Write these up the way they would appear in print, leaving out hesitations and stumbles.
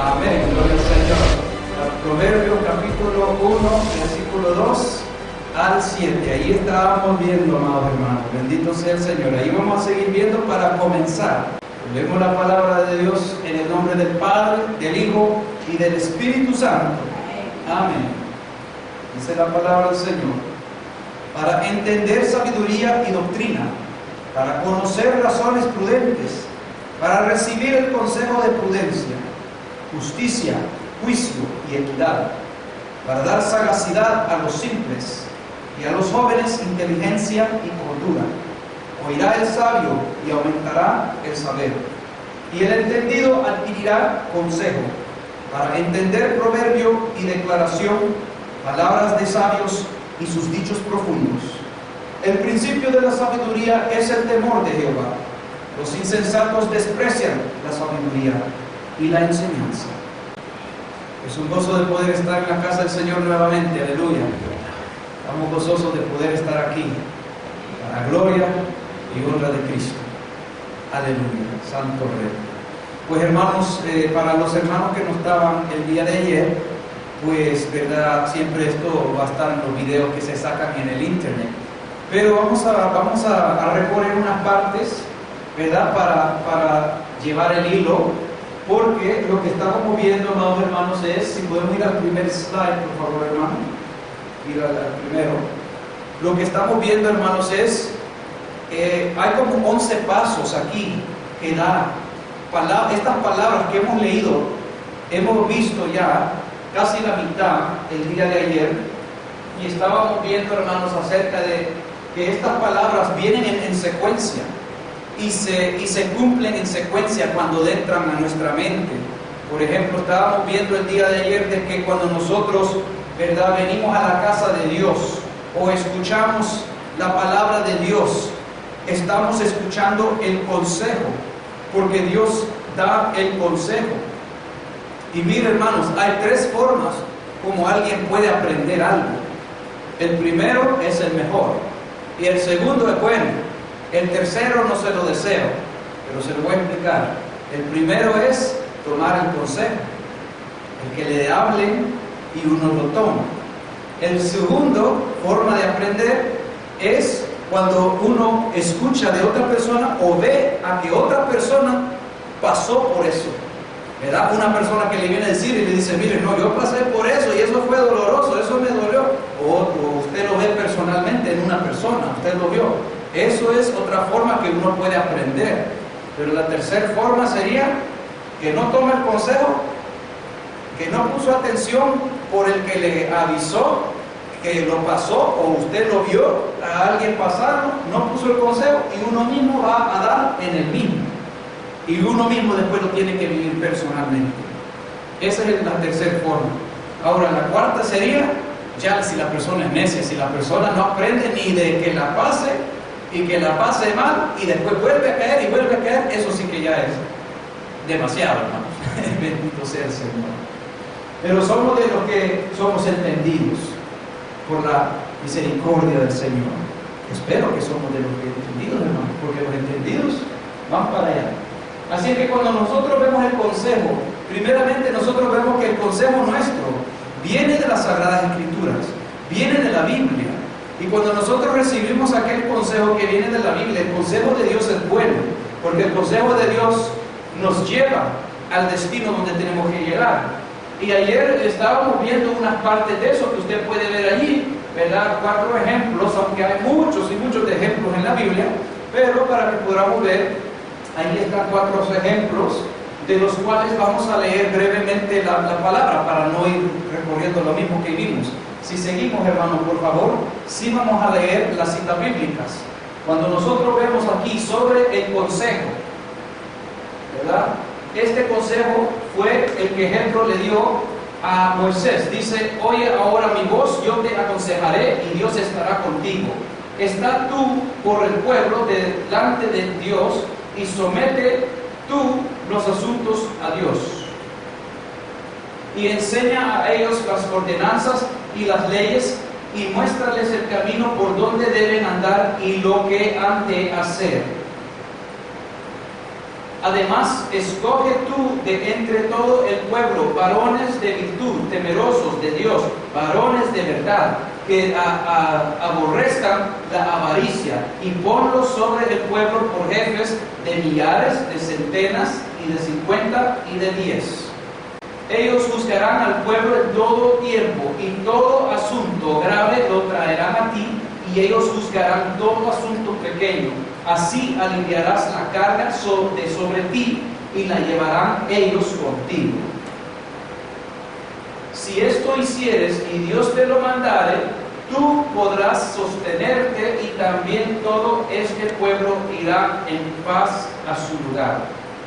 Amén, gloria al Señor. Proverbios capítulo 1, versículo 2 al 7. Ahí estábamos viendo, amados hermanos. Bendito sea el Señor. Ahí vamos a seguir viendo para comenzar. Leemos la palabra de Dios en el nombre del Padre, del Hijo y del Espíritu Santo. Amén. Dice la palabra del Señor. Para entender sabiduría y doctrina, para conocer razones prudentes, para recibir el consejo de prudencia, justicia, juicio y equidad, para dar sagacidad a los simples y a los jóvenes inteligencia y cordura. Oirá el sabio y aumentará el saber, y el entendido adquirirá consejo, para entender proverbio y declaración, palabras de sabios y sus dichos profundos. El principio de la sabiduría es el temor de Jehová. Los insensatos desprecian la sabiduría y la enseñanza. Es un gozo de poder estar en la casa del Señor nuevamente, aleluya. Estamos gozosos de poder estar aquí, para la gloria y honra de Cristo. Aleluya, Santo Rey. Pues hermanos, para los hermanos que no estaban el día de ayer, pues verdad, siempre esto va a estar en los videos que se sacan en el internet. Pero vamos a recorrer unas partes, ¿verdad? Para llevar el hilo, porque lo que estamos viendo, amados hermanos, es, si podemos ir al primer slide, por favor, hermano, ir al primero. Lo que estamos viendo, hermanos, es, hay como 11 pasos aquí que da estas palabras que hemos leído, hemos visto ya casi la mitad el día de ayer, y estábamos viendo, hermanos, acerca de que estas palabras vienen en secuencia y se cumplen en secuencia cuando entran a nuestra mente. Por ejemplo, estábamos viendo el día de ayer de que cuando nosotros, ¿verdad?, venimos a la casa de Dios o escuchamos la palabra de Dios, estamos escuchando el consejo, porque Dios da el consejo. Y mire, hermanos, hay 3 formas como alguien puede aprender algo. El primero es el mejor, y el segundo es bueno. El tercero no se lo deseo, pero se lo voy a explicar. El primero es tomar el consejo, el que le hablen y uno lo toma. El segundo forma de aprender es cuando uno escucha de otra persona o ve a que otra persona pasó por eso, ¿verdad? Una persona que le viene a decir y le dice, mire, no, yo pasé por eso y eso fue doloroso, eso me dolió. O usted lo ve personalmente en una persona, usted lo vio. Eso es otra forma que uno puede aprender. Pero la tercera forma sería que no toma el consejo, que no puso atención por el que le avisó, que lo pasó, o usted lo vio a alguien pasarlo, no puso el consejo, y uno mismo va a dar en el mismo. Y uno mismo después lo tiene que vivir personalmente. Esa es la tercera forma. Ahora, la cuarta sería, ya si la persona es necia, si la persona no aprende ni de que la pase, y que la pase mal, y después vuelve a caer y vuelve a caer, eso sí que ya es demasiado, hermanos. Bendito sea el Señor. Pero somos de los que somos entendidos por la misericordia del Señor. Espero que somos de los que entendidos, hermanos, porque los entendidos van para allá. Así que cuando nosotros vemos el consejo, primeramente nosotros vemos que el consejo nuestro viene de las Sagradas Escrituras, viene de la Biblia. Y cuando nosotros recibimos aquel consejo que viene de la Biblia, el consejo de Dios es bueno, porque el consejo de Dios nos lleva al destino donde tenemos que llegar. Y ayer estábamos viendo unas partes de eso que usted puede ver allí, ¿verdad? 4 ejemplos, aunque hay muchos y muchos de ejemplos en la Biblia, pero para que podamos ver, ahí están 4 ejemplos, de los cuales vamos a leer brevemente la palabra para no ir recorriendo lo mismo que vimos. Si seguimos, hermanos, por favor, sí vamos a leer las citas bíblicas. Cuando nosotros vemos aquí sobre el consejo, ¿verdad? Este consejo fue el que ejemplo le dio a Moisés. Dice, oye ahora mi voz, yo te aconsejaré y Dios estará contigo. Está tú por el pueblo delante de Dios y somete tú los asuntos a Dios. Y enseña a ellos las ordenanzas y las leyes y muéstrales el camino por donde deben andar y lo que han de hacer. Además, escoge tú de entre todo el pueblo varones de virtud, temerosos de Dios, varones de verdad, que aborrezcan la avaricia, y ponlos sobre el pueblo por jefes de millares, de centenas, y de 50 y de 10. Ellos juzgarán al pueblo en todo tiempo, y todo asunto grave lo traerán a ti, y ellos juzgarán todo asunto pequeño. Así aliviarás la carga sobre ti, y la llevarán ellos contigo. Si esto hicieres y Dios te lo mandare, tú podrás sostenerte, y también todo este pueblo irá en paz a su lugar.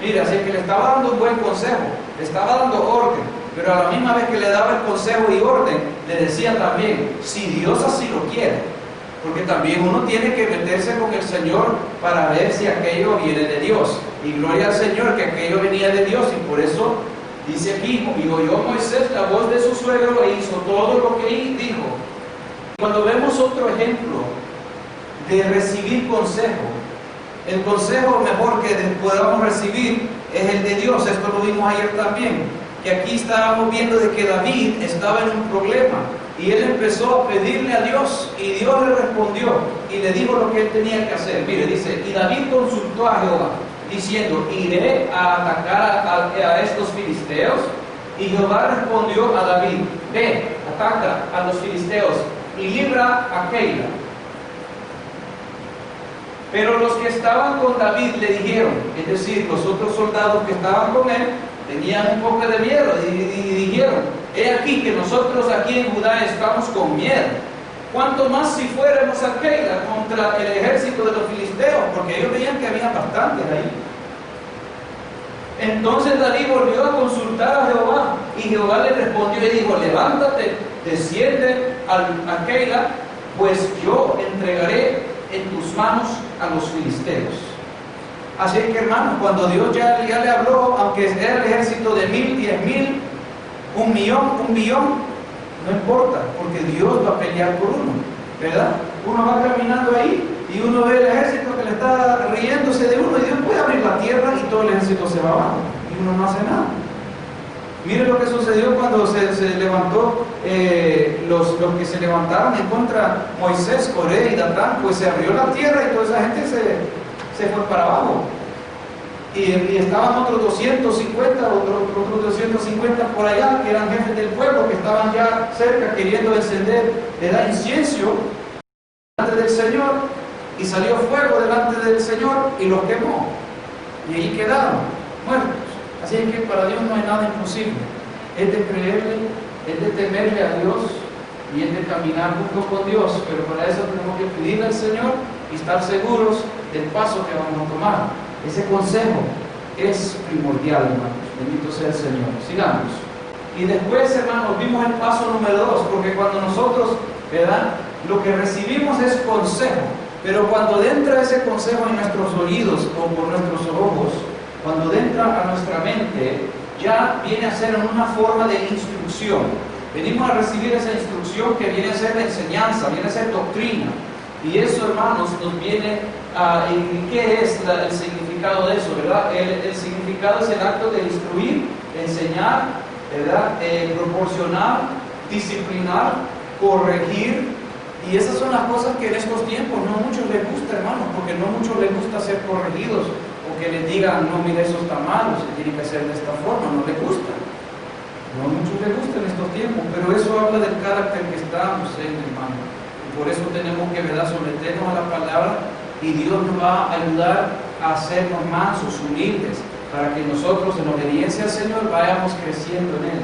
Mira, así que le estaba dando un buen consejo, le estaba dando orden, pero a la misma vez que le daba el consejo y orden, le decía también, si Dios así lo quiere. Porque también uno tiene que meterse con el Señor para ver si aquello viene de Dios. Y gloria al Señor que aquello venía de Dios, y por eso dice aquí, y oyó Moisés la voz de su suegro e hizo todo lo que dijo. Cuando vemos otro ejemplo de recibir consejo, el consejo mejor que podamos recibir es el de Dios. Esto lo vimos ayer también, que aquí estábamos viendo de que David estaba en un problema. Y él empezó a pedirle a Dios, y Dios le respondió y le dijo lo que él tenía que hacer. Mire, dice, y David consultó a Jehová, diciendo, ¿iré a atacar a estos filisteos? Y Jehová respondió a David, ve, ataca a los filisteos y libra a Keila. Pero los que estaban con David le dijeron, es decir, los otros soldados que estaban con él, tenían un poco de miedo y dijeron, he aquí que nosotros aquí en Judá estamos con miedo. ¿Cuánto más si fuéramos a Keila contra el ejército de los filisteos? Porque ellos veían que había bastantes ahí. Entonces David volvió a consultar a Jehová, y Jehová le respondió y dijo, levántate, desciende a Keila, pues yo entregaré en tus manos a los filisteos. Así que, hermanos, cuando Dios ya le habló, aunque era el ejército de 1000, 10,000, 1,000,000, no importa, porque Dios va a pelear por uno, ¿verdad? Uno va caminando ahí y uno ve el ejército que le está riéndose de uno, y Dios puede abrir la tierra y todo el ejército se va abajo y uno no hace nada. Mire lo que sucedió cuando se levantó, los que se levantaron en contra de Moisés, Coré y Datán, pues se abrió la tierra y toda esa gente se fue para abajo. Y estaban otros 250, otros 250 por allá, que eran jefes del pueblo, que estaban ya cerca queriendo encender, incienso delante del Señor, y salió fuego delante del Señor y los quemó. Y ahí quedaron muertos. Así es que para Dios no hay nada imposible. Es de creerle, es de temerle a Dios, y es de caminar junto con Dios. Pero para eso tenemos que pedirle al Señor y estar seguros del paso que vamos a tomar. Ese consejo es primordial, hermanos. Bendito sea el Señor. Sigamos. Y después, hermanos, vimos el paso número 2, porque cuando nosotros, ¿verdad?, lo que recibimos es consejo, pero cuando entra ese consejo en nuestros oídos o por nuestros ojos, cuando entra a nuestra mente, ya viene a ser en una forma de instrucción. Venimos a recibir esa instrucción que viene a ser la enseñanza, viene a ser doctrina. Y eso, hermanos, nos viene a... ¿Qué es el significado de eso, verdad? El significado es el acto de instruir, enseñar, ¿verdad? Proporcionar, disciplinar, corregir. Y esas son las cosas que en estos tiempos no a muchos les gusta, hermanos, porque no a muchos les gusta ser corregidos, o que les digan, no, mira, eso está mal, se tiene que hacer de esta forma, no les gusta. No a muchos les gusta en estos tiempos, pero eso habla del carácter que estamos en, hermano. Y por eso tenemos que, ¿verdad?, someternos a la palabra, y Dios nos va a ayudar a hacernos mansos, humildes, para que nosotros en obediencia al Señor vayamos creciendo en Él.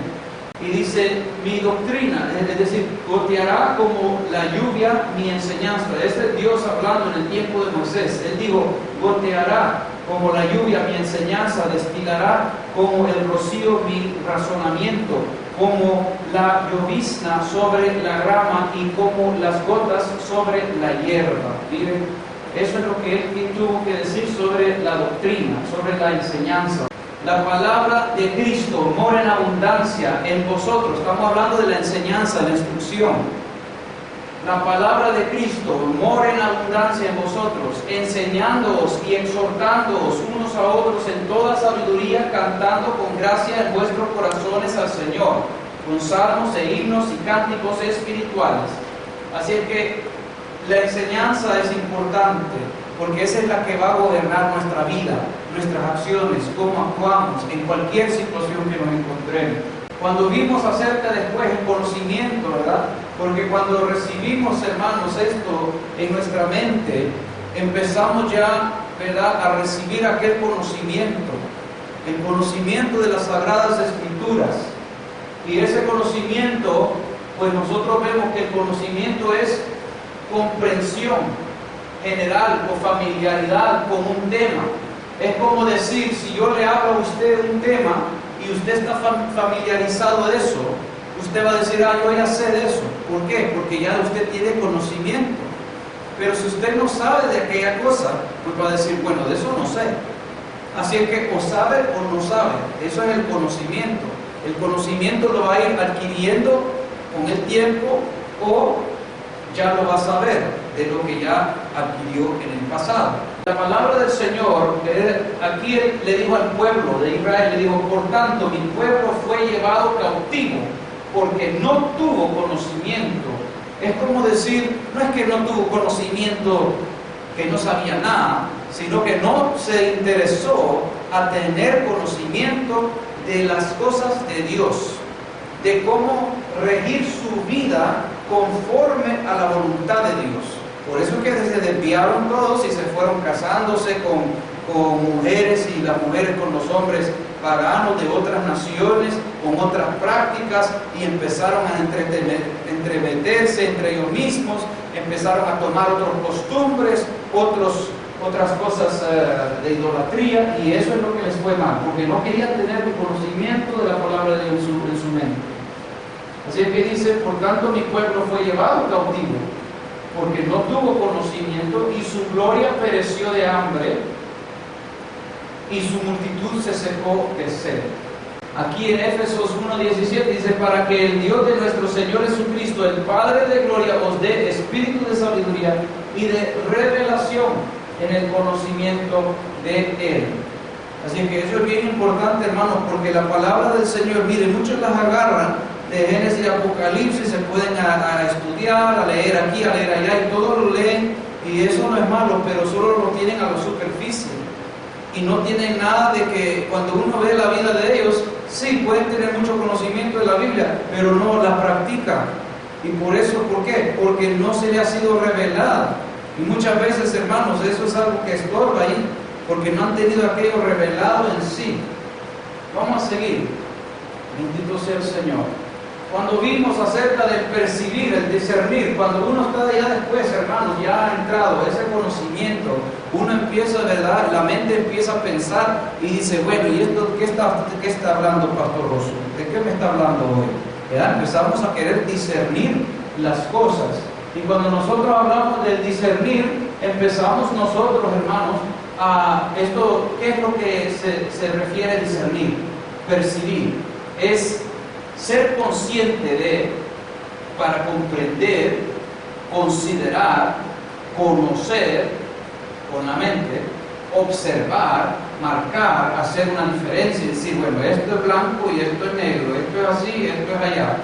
Y dice, mi doctrina, es decir, goteará como la lluvia mi enseñanza. Este es Dios hablando en el tiempo de Moisés. Él dijo, goteará como la lluvia mi enseñanza, destilará como el rocío mi razonamiento, como la llovizna sobre la grama y como las gotas sobre la hierba. Miren, eso es lo que él tuvo que decir sobre la doctrina, sobre la enseñanza. La palabra de Cristo mora en abundancia en vosotros. Estamos hablando de la enseñanza, la instrucción. la palabra de Cristo mora en abundancia en vosotros, enseñándoos y exhortándoos unos a otros en toda sabiduría, cantando con gracia en vuestros corazones al Señor, con salmos e himnos y cánticos espirituales. Así es que la enseñanza es importante, porque esa es la que va a gobernar nuestra vida, nuestras acciones, cómo actuamos en cualquier situación que nos encontremos. Cuando vimos acerca después el conocimiento, ¿verdad? Porque cuando recibimos, hermanos, esto en nuestra mente, empezamos ya, ¿verdad?, a recibir aquel conocimiento, el conocimiento de las Sagradas Escrituras. Y ese conocimiento, pues nosotros vemos que el conocimiento es comprensión general o familiaridad con un tema. Es como decir, si yo le hablo a usted un tema y usted está familiarizado de eso, usted va a decir, yo ya sé de eso. ¿Por qué? Porque ya usted tiene conocimiento. Pero si usted no sabe de aquella cosa, pues va a decir, bueno, de eso no sé. Así es que o sabe o no sabe. Eso es el conocimiento. El conocimiento lo va a ir adquiriendo con el tiempo o ya lo va a saber de lo que ya adquirió en el pasado. La palabra del Señor, aquí le dijo al pueblo de Israel, le dijo, por tanto, mi pueblo fue llevado cautivo porque no tuvo conocimiento. Es como decir, no es que no tuvo conocimiento, que no sabía nada, sino que no se interesó a tener conocimiento de las cosas de Dios, de cómo regir su vida conforme a la voluntad de Dios. Por eso es que se desviaron todos y se fueron casándose con mujeres y las mujeres con los hombres paganos de otras naciones, con otras prácticas, y empezaron a entremeterse entre ellos mismos, empezaron a tomar otras costumbres, otras cosas de idolatría, y eso es lo que les fue mal, porque no querían tener el conocimiento de la palabra de Dios en su mente. Así es que dice, por tanto mi pueblo fue llevado cautivo, porque no tuvo conocimiento, y su gloria pereció de hambre, y su multitud se secó de sed. Aquí en Éfesos 1:17 dice, para que el Dios de nuestro Señor Jesucristo, el Padre de gloria, os dé espíritu de sabiduría y de revelación en el conocimiento de Él. Así que eso es bien importante, hermanos, porque la palabra del Señor, miren, muchos las agarran de Génesis y Apocalipsis, se pueden a estudiar, a leer aquí, a leer allá, y todos lo leen, y eso no es malo, pero solo lo tienen a la superficie, y no tienen nada de que cuando uno ve la vida de ellos, sí, pueden tener mucho conocimiento de la Biblia, pero no la practican. Y por eso, ¿por qué? Porque no se le ha sido revelada. Y muchas veces, hermanos, eso es algo que estorba ahí, porque no han tenido aquello revelado en sí. Vamos a seguir. Bendito sea el Señor. Cuando vimos acerca del percibir, el discernir, cuando uno está ya después, hermanos, ya ha entrado ese conocimiento, uno empieza, ¿verdad? La mente empieza a pensar y dice, bueno, ¿y esto qué está hablando Pastor Rosso? ¿De qué me está hablando hoy? ¿Verdad? Empezamos a querer discernir las cosas. Y cuando nosotros hablamos del discernir, empezamos nosotros, hermanos, a esto, ¿qué es lo que se refiere a discernir? Percibir. Es ser consciente de, para comprender, considerar, conocer con la mente, observar, marcar, hacer una diferencia y decir, bueno, esto es blanco y esto es negro, esto es así, esto es allá.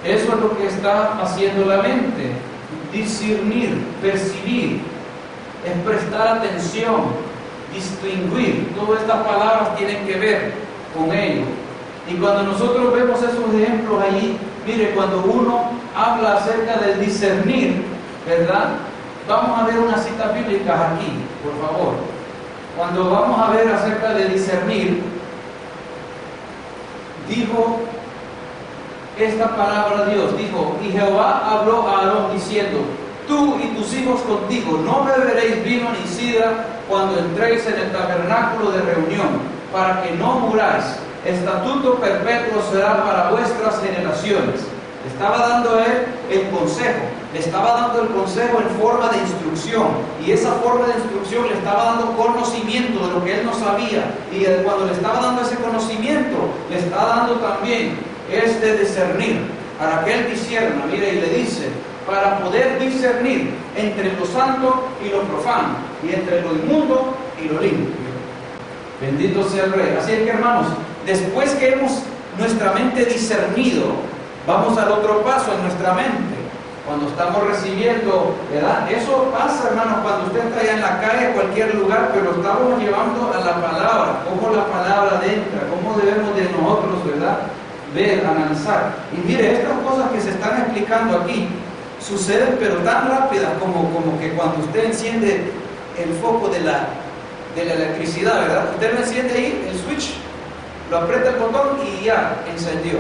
Eso es lo que está haciendo la mente. Discernir, percibir, es prestar atención, distinguir. Todas estas palabras tienen que ver con ello. Y cuando nosotros vemos esos ejemplos allí, mire, cuando uno habla acerca del discernir, ¿verdad? Vamos a ver unas citas bíblicas aquí, por favor. Cuando vamos a ver acerca de discernir, dijo esta palabra de Dios, dijo, y Jehová habló a Aarón diciendo, tú y tus hijos contigo no beberéis vino ni sidra cuando entréis en el tabernáculo de reunión, para que no muráis. Estatuto perpetuo será para vuestras generaciones. Le estaba dando él el consejo, le estaba dando el consejo en forma de instrucción, y esa forma de instrucción le estaba dando conocimiento de lo que él no sabía, y cuando le estaba dando ese conocimiento, le está dando también este discernir, para que él discierna. Mire, y le dice, para poder discernir entre lo santo y lo profano, y entre lo inmundo y lo limpio. Bendito sea el Rey. Así es que, hermanos, después que hemos nuestra mente discernido, vamos al otro paso en nuestra mente. Cuando estamos recibiendo, ¿verdad? Eso pasa, hermanos, cuando usted está allá en la calle, en cualquier lugar, pero lo estamos llevando a la palabra, cómo la palabra entra, cómo debemos de nosotros, ¿verdad?, ver, analizar. Y mire, estas cosas que se están explicando aquí suceden, pero tan rápidas como que cuando usted enciende el foco de la electricidad, ¿verdad? Usted lo enciende ahí, el switch, lo aprieta el botón y ya encendió.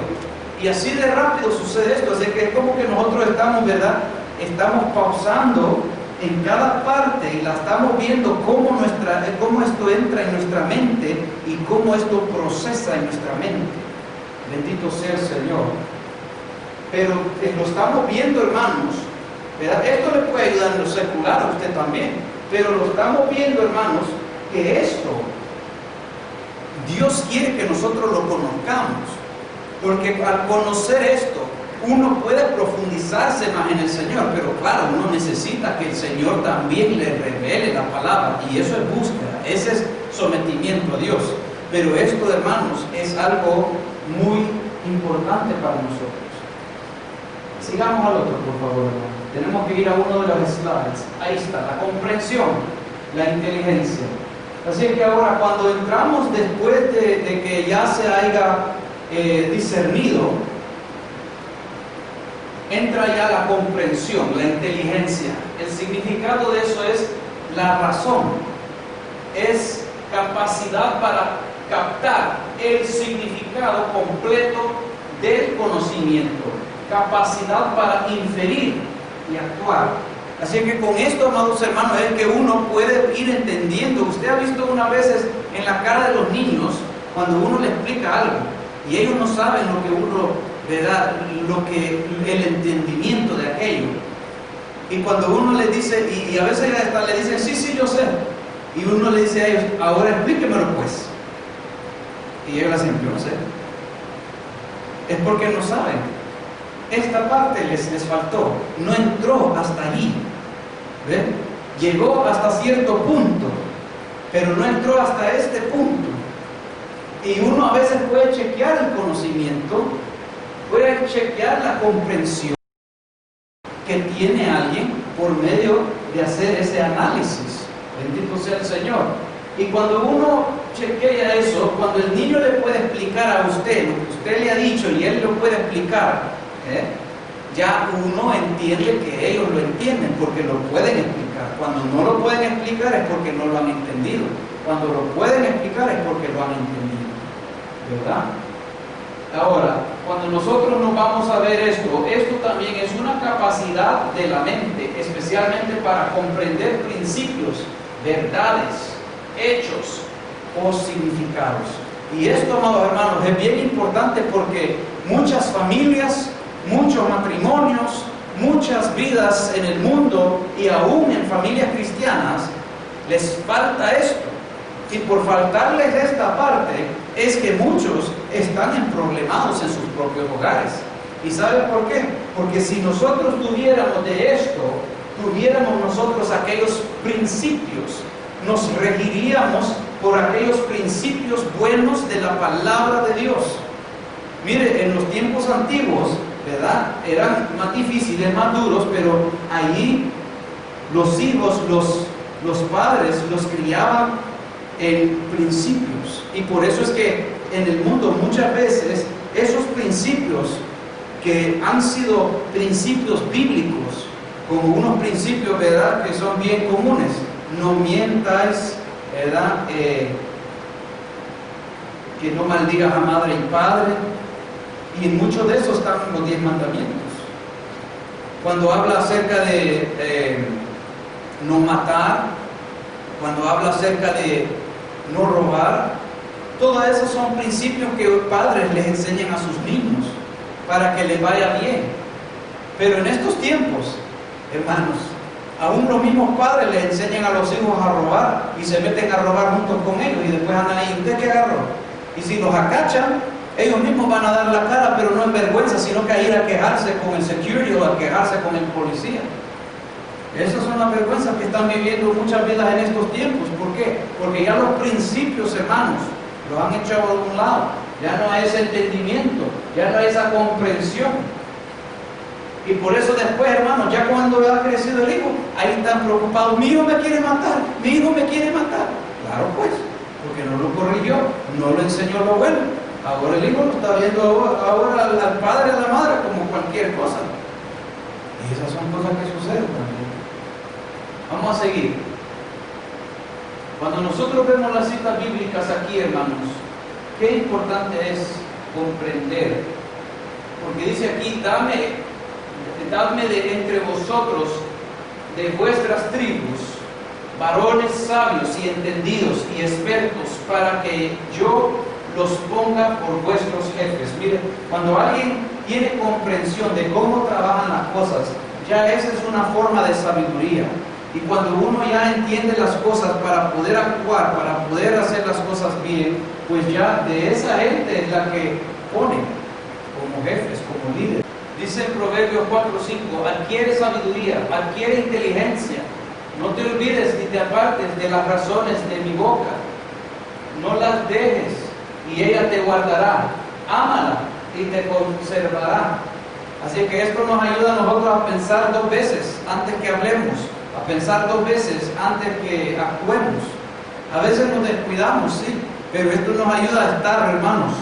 Y así de rápido sucede esto, así que es como que nosotros estamos, ¿verdad?, estamos pausando en cada parte y la estamos viendo cómo esto entra en nuestra mente y cómo esto procesa en nuestra mente. Bendito sea el Señor. Pero lo estamos viendo, hermanos, ¿verdad? Esto le puede ayudar en lo secular a usted también, pero lo estamos viendo, hermanos, que esto, Dios quiere que nosotros lo conozcamos, porque al conocer esto, uno puede profundizarse más en el Señor, pero claro, uno necesita que el Señor también le revele la palabra, y eso es búsqueda, ese es sometimiento a Dios. Pero esto, hermanos, es algo muy importante para nosotros. Sigamos al otro, por favor, hermano. Tenemos que ir a uno de los slides. Ahí está, la comprensión, la inteligencia. Así que ahora, cuando entramos después de que ya se haya discernido, entra ya la comprensión, la inteligencia. El significado de eso es la razón, es capacidad para captar el significado completo del conocimiento, capacidad para inferir y actuar. Así que con esto, amados hermanos, es que uno puede ir entendiendo. Usted ha visto unas veces en la cara de los niños cuando uno le explica algo y ellos no saben lo que uno, ¿verdad?, el entendimiento de aquello. Y cuando uno les dice, y a veces hasta le dicen, sí, yo sé, y uno le dice a ellos, ahora explíquemelo pues, y ellos le dicen, yo no sé. Es porque no saben. Esta parte les faltó, no entró hasta allí. ¿Ven? Llegó hasta cierto punto, pero no entró hasta este punto. Y uno a veces puede chequear el conocimiento, puede chequear la comprensión que tiene alguien por medio de hacer ese análisis. Bendito sea el Señor. Y cuando uno chequea eso, cuando el niño le puede explicar a usted lo que usted le ha dicho y él lo puede explicar, ya uno entiende que ellos lo entienden porque lo pueden explicar. Cuando no lo pueden explicar es porque no lo han entendido. Cuando lo pueden explicar es porque lo han entendido, ¿verdad? Ahora, cuando nosotros nos vamos a ver esto también es una capacidad de la mente, especialmente para comprender principios, verdades, hechos o significados. Y esto, amados hermanos, es bien importante porque muchas familias, muchos matrimonios, muchas vidas en el mundo y aún en familias cristianas les falta esto. Y por faltarles esta parte es que muchos están emproblemados en sus propios hogares. ¿Y saben por qué? Porque si nosotros tuviéramos de esto, tuviéramos nosotros aquellos principios, nos regiríamos por aquellos principios buenos de la palabra de Dios. Mire, en los tiempos antiguos, ¿verdad?, eran más difíciles, más duros, pero allí los hijos, los padres los criaban en principios. Y por eso es que en el mundo muchas veces esos principios que han sido principios bíblicos, como unos principios, ¿verdad?, que son bien comunes: no mientas, ¿verdad?, que no maldigas a madre y padre, y en muchos de esos están los 10 mandamientos. Cuando habla acerca de no matar, cuando habla acerca de no robar, todos esos son principios que los padres les enseñan a sus niños para que les vaya bien. Pero en estos tiempos, hermanos, aún los mismos padres les enseñan a los hijos a robar y se meten a robar juntos con ellos y después andan ahí, ¿usted qué agarró? Y si los acachan, ellos mismos van a dar la cara, pero no en vergüenza, sino que a ir a quejarse con el security o a quejarse con el policía. Esas son las vergüenzas que están viviendo muchas vidas en estos tiempos. ¿Por qué? Porque ya los principios, hermanos, los han echado de un lado. Ya no hay ese entendimiento, ya no hay esa comprensión. Y por eso después, hermanos, ya cuando ha crecido el hijo, ahí están preocupados. Mi hijo me quiere matar, mi hijo me quiere matar. Claro pues, porque no lo corrigió, no lo enseñó lo bueno. Ahora el hijo lo está viendo ahora al padre, a la madre, como cualquier cosa. Y esas son cosas que suceden también. Vamos a seguir. Cuando nosotros vemos las citas bíblicas aquí, hermanos, qué importante es comprender. Porque dice aquí, dadme de entre vosotros, de vuestras tribus, varones sabios y entendidos y expertos, para que yo los ponga por vuestros jefes. Miren, cuando alguien tiene comprensión de cómo trabajan las cosas, ya esa es una forma de sabiduría. Y cuando uno ya entiende las cosas para poder actuar, para poder hacer las cosas bien, pues ya de esa gente es la que pone como jefes, como líderes. Dice en Proverbios 4:5, adquiere sabiduría, adquiere inteligencia, no te olvides ni te apartes de las razones de mi boca, no las dejes y ella te guardará, ámala y te conservará. Así que esto nos ayuda a nosotros a pensar dos veces antes que hablemos, a pensar dos veces antes que actuemos. A veces nos descuidamos, sí, pero esto nos ayuda a estar, hermanos,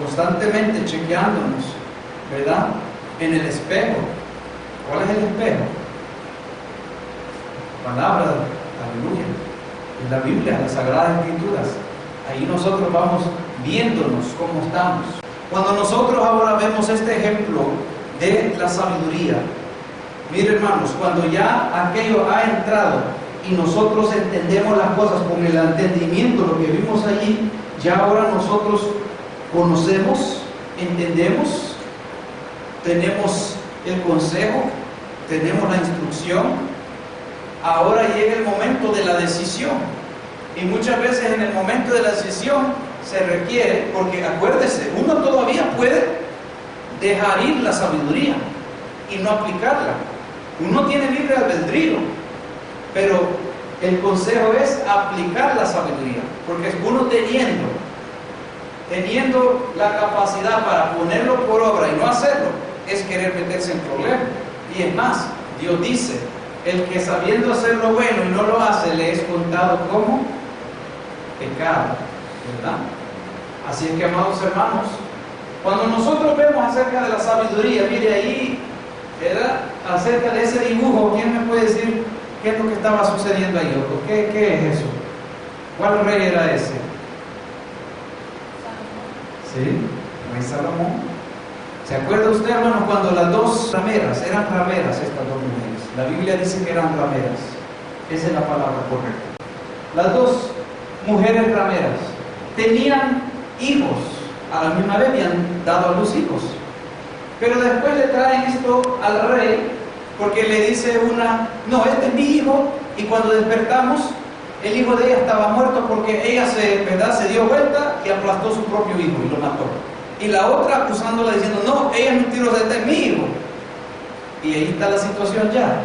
constantemente chequeándonos, ¿verdad? En el espejo. ¿Cuál es el espejo? La palabra, aleluya, en la Biblia, las Sagradas Escrituras. Ahí nosotros vamos viéndonos cómo estamos. Cuando nosotros ahora vemos este ejemplo de la sabiduría, mire hermanos, cuando ya aquello ha entrado y nosotros entendemos las cosas con el entendimiento, lo que vimos allí, ya ahora nosotros conocemos, entendemos, tenemos el consejo, tenemos la instrucción. Ahora llega el momento de la decisión. Y muchas veces en el momento de la decisión se requiere, porque acuérdese, uno todavía puede dejar ir la sabiduría y no aplicarla. Uno tiene libre albedrío, pero el consejo es aplicar la sabiduría, porque uno teniendo la capacidad para ponerlo por obra y no hacerlo, es querer meterse en problemas. Y es más, Dios dice, el que sabiendo hacer lo bueno y no lo hace, le es contado como pecado, ¿verdad? Así es que, amados hermanos, cuando nosotros vemos acerca de la sabiduría, mire ahí, ¿verdad? Acerca de ese dibujo, ¿quién me puede decir qué es lo que estaba sucediendo ahí? ¿Qué es eso? ¿Cuál rey era ese? ¿Sí? Rey Salomón. ¿Se acuerda usted, hermano, cuando las dos rameras, eran rameras estas dos mujeres? La Biblia dice que eran rameras. Esa es la palabra correcta. Las dos mujeres rameras tenían hijos, a la misma vez habían dado a luz hijos, pero después le traen esto al rey, porque le dice una, no, este es mi hijo, y cuando despertamos, el hijo de ella estaba muerto porque ella se dio vuelta y aplastó su propio hijo y lo mató. Y la otra acusándola diciendo, no, ella es mentirosa, este es mi hijo. Y ahí está la situación ya.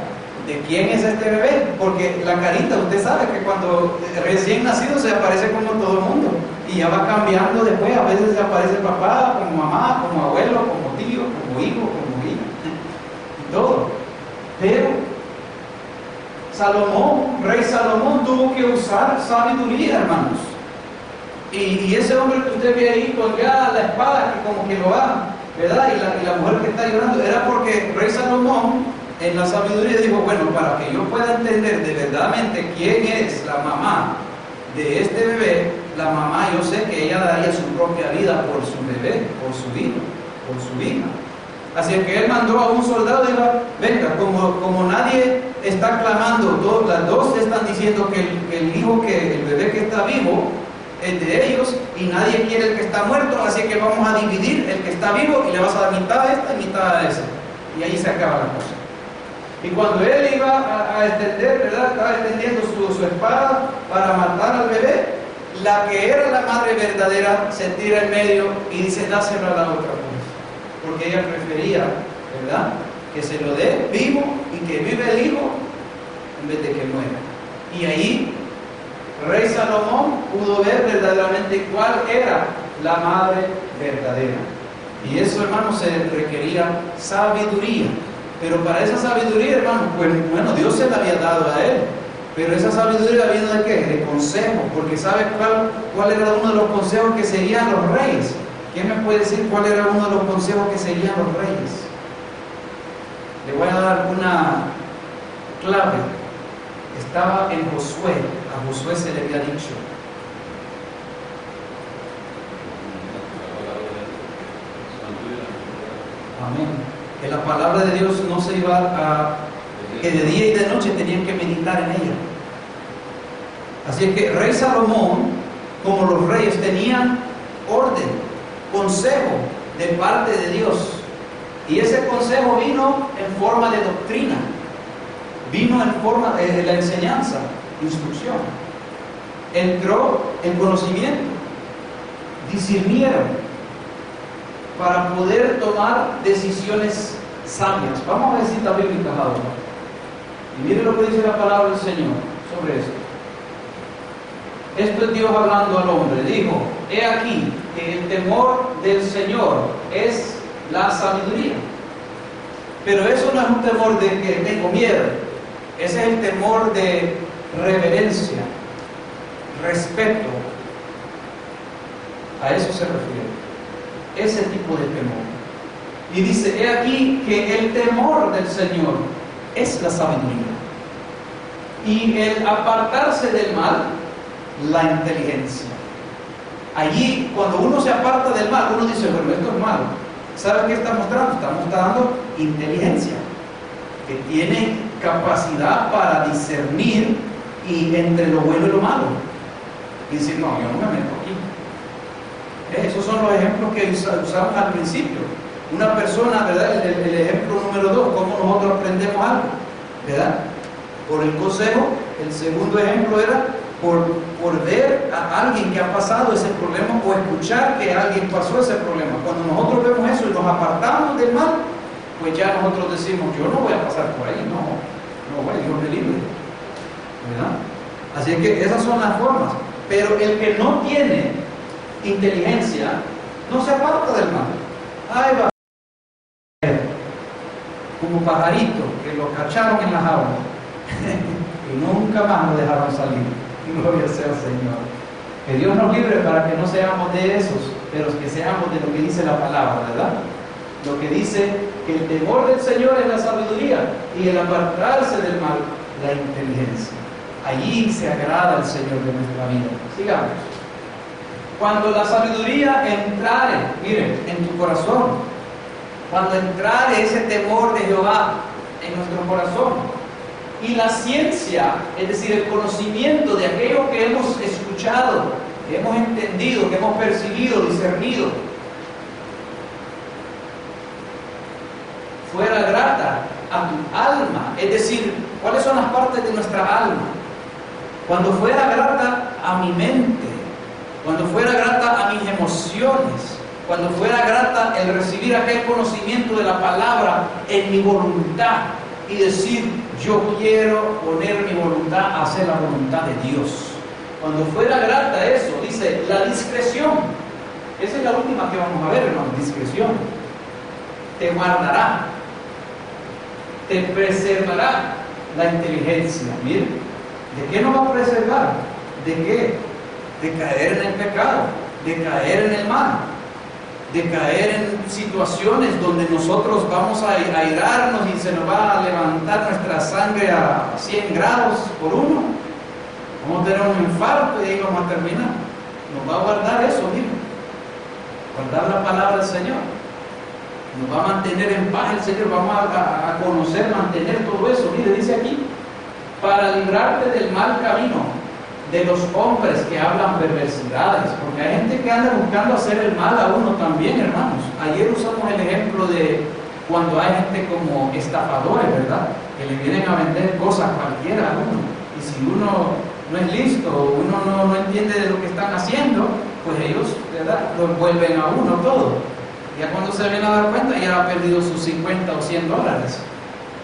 ¿De quién es este bebé? Porque la carita, usted sabe que cuando recién nacido se aparece como todo el mundo. Y ya va cambiando después, a veces se aparece papá, como mamá, como abuelo, como tío, como hijo, como hija. Y todo. Pero Salomón, rey Salomón, tuvo que usar sabiduría, hermanos. Y ese hombre que usted ve ahí con ya la espada, que como que lo va, ¿verdad? Y la mujer que está llorando, era porque rey Salomón en la sabiduría dijo, bueno, para que yo pueda entender de verdaderamente quién es la mamá de este bebé, la mamá, yo sé que ella daría su propia vida por su bebé, por su hijo, por su hija. Así que él mandó a un soldado y dijo, venga, como nadie está clamando, las dos están diciendo que el bebé que está vivo es de ellos y nadie quiere el que está muerto, así que vamos a dividir el que está vivo y le vas a dar mitad a esta y mitad a ese. Y ahí se acaba la cosa. Y cuando él iba a extender, ¿verdad? Estaba extendiendo su espada para matar al bebé, la que era la madre verdadera se tira en medio y dice, dáselo a la otra, pues, porque ella prefería, ¿verdad?, que se lo dé vivo y que vive el hijo en vez de que muera. Y ahí rey Salomón pudo ver verdaderamente cuál era la madre verdadera. Y eso, hermanos, se requería sabiduría. Pero para esa sabiduría, hermanos, pues bueno, Dios se la había dado a él. Pero esa sabiduría vino de ¿qué? De consejo. Porque ¿sabe cuál era uno de los consejos que seguían los reyes? ¿Quién me puede decir cuál era uno de los consejos que seguían los reyes? Le voy a dar una clave. Estaba en Josué. A Josué se le había dicho. Amén. Que la palabra de Dios no se iba a... que de día y de noche tenían que meditar en ella. Así que rey Salomón, como los reyes, tenían orden, consejo de parte de Dios. Y ese consejo vino en forma de doctrina, vino en forma de la enseñanza, instrucción. Entró en conocimiento, discernieron para poder tomar decisiones sabias. Vamos a ver citas bíblicas ahora. Y mire lo que dice la palabra del Señor sobre esto. Esto es Dios hablando al hombre. Dijo, he aquí que el temor del Señor es la sabiduría. Pero eso no es un temor de que tengo miedo. Ese es el temor de reverencia, respeto. A eso se refiere. Ese tipo de temor. Y dice, he aquí que el temor del Señor es la sabiduría. Y el apartarse del mal, la inteligencia. Allí, cuando uno se aparta del mal, uno dice, bueno, esto es malo. ¿Sabe qué está mostrando? Está mostrando inteligencia, que tiene capacidad para discernir y entre lo bueno y lo malo. Y decir, no, yo no me meto aquí. Esos son los ejemplos que usamos al principio. Una persona, ¿verdad? El ejemplo número 2, cómo nosotros aprendemos algo, ¿verdad? Por el consejo. El segundo ejemplo era por ver a alguien que ha pasado ese problema o escuchar que alguien pasó ese problema. Cuando nosotros vemos eso y nos apartamos del mal, pues ya nosotros decimos, yo no voy a pasar por ahí, no voy, Dios me libre, ¿verdad? Así que esas son las formas. Pero el que no tiene inteligencia no se aparta del mal. Ahí va, como pajarito que lo cacharon en la jaula y nunca más lo dejaron salir. Gloria sea al Señor. Que Dios nos libre para que no seamos de esos, pero que seamos de lo que dice la palabra, ¿verdad? Lo que dice que el temor del Señor es la sabiduría y el apartarse del mal, la inteligencia. Allí se agrada el Señor de nuestra vida. Sigamos. Cuando la sabiduría entrare, miren, en tu corazón, cuando entrare ese temor de Jehová en nuestro corazón, y la ciencia, es decir, el conocimiento de aquello que hemos escuchado, que hemos entendido, que hemos percibido, discernido, fuera grata a tu alma, es decir, ¿cuáles son las partes de nuestra alma? Cuando fuera grata a mi mente, cuando fuera grata a mis emociones, cuando fuera grata el recibir aquel conocimiento de la palabra en mi voluntad y decir, yo quiero poner mi voluntad a hacer la voluntad de Dios. Cuando fuera grata eso, dice, la discreción. Esa es la última que vamos a ver, hermano, discreción. Te guardará, te preservará la inteligencia. Miren, ¿de qué nos va a preservar? ¿De qué? De caer en el pecado, de caer en el mal, de caer en situaciones donde nosotros vamos a airarnos y se nos va a levantar nuestra sangre a 100 grados por 1. Vamos a tener un infarto y ahí vamos a terminar. Nos va a guardar eso, miren. Guardar la palabra del Señor. Nos va a mantener en paz el Señor. Vamos a conocer, mantener todo eso. Mire, dice aquí, para librarte del mal camino de los hombres que hablan perversidades, porque hay gente que anda buscando hacer el mal a uno también, hermanos. Ayer usamos el ejemplo de cuando hay gente como estafadores, ¿verdad? Que le vienen a vender cosas cualquiera a uno. Y si uno no es listo, uno no entiende de lo que están haciendo, pues ellos, ¿verdad?, lo envuelven a uno todo. Ya cuando se viene a dar cuenta, ya ha perdido sus 50 o 100 dólares.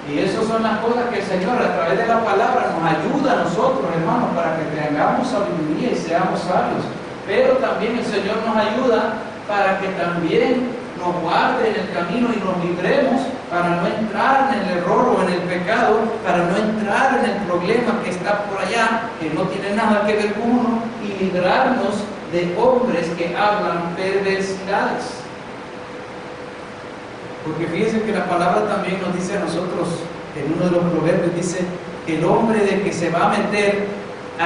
Y esas son las cosas que el Señor, a través de la palabra, nos ayuda a nosotros, hermanos, para que tengamos sabiduría y seamos sabios. Pero también el Señor nos ayuda para que también nos guarde en el camino y nos libremos para no entrar en el error o en el pecado, para no entrar en el problema que está por allá, que no tiene nada que ver con uno, y librarnos de hombres que hablan perversidades. Porque fíjense que la palabra también nos dice a nosotros, en uno de los proverbios, dice que el hombre de que se va a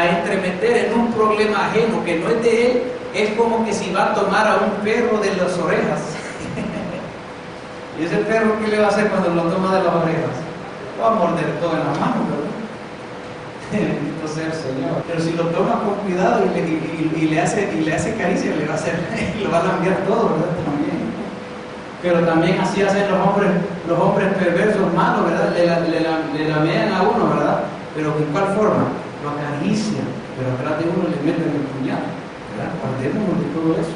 entremeter en un problema ajeno que no es de él, es como que si va a tomar a un perro de las orejas. ¿Y ese perro qué le va a hacer cuando lo toma de las orejas? Lo va a morder todo en la mano, ¿verdad? Bendito sea el Señor. Pero si lo toma con cuidado y le hace caricia, le va a hacer, lo va a lambear todo, ¿verdad? También. Pero también así hacen los hombres perversos malos, ¿verdad? Le lamean a uno, ¿verdad? Pero ¿de cuál forma? Lo acarician, pero atrás de uno le meten el puñal, ¿verdad? Guardémonos de todo eso,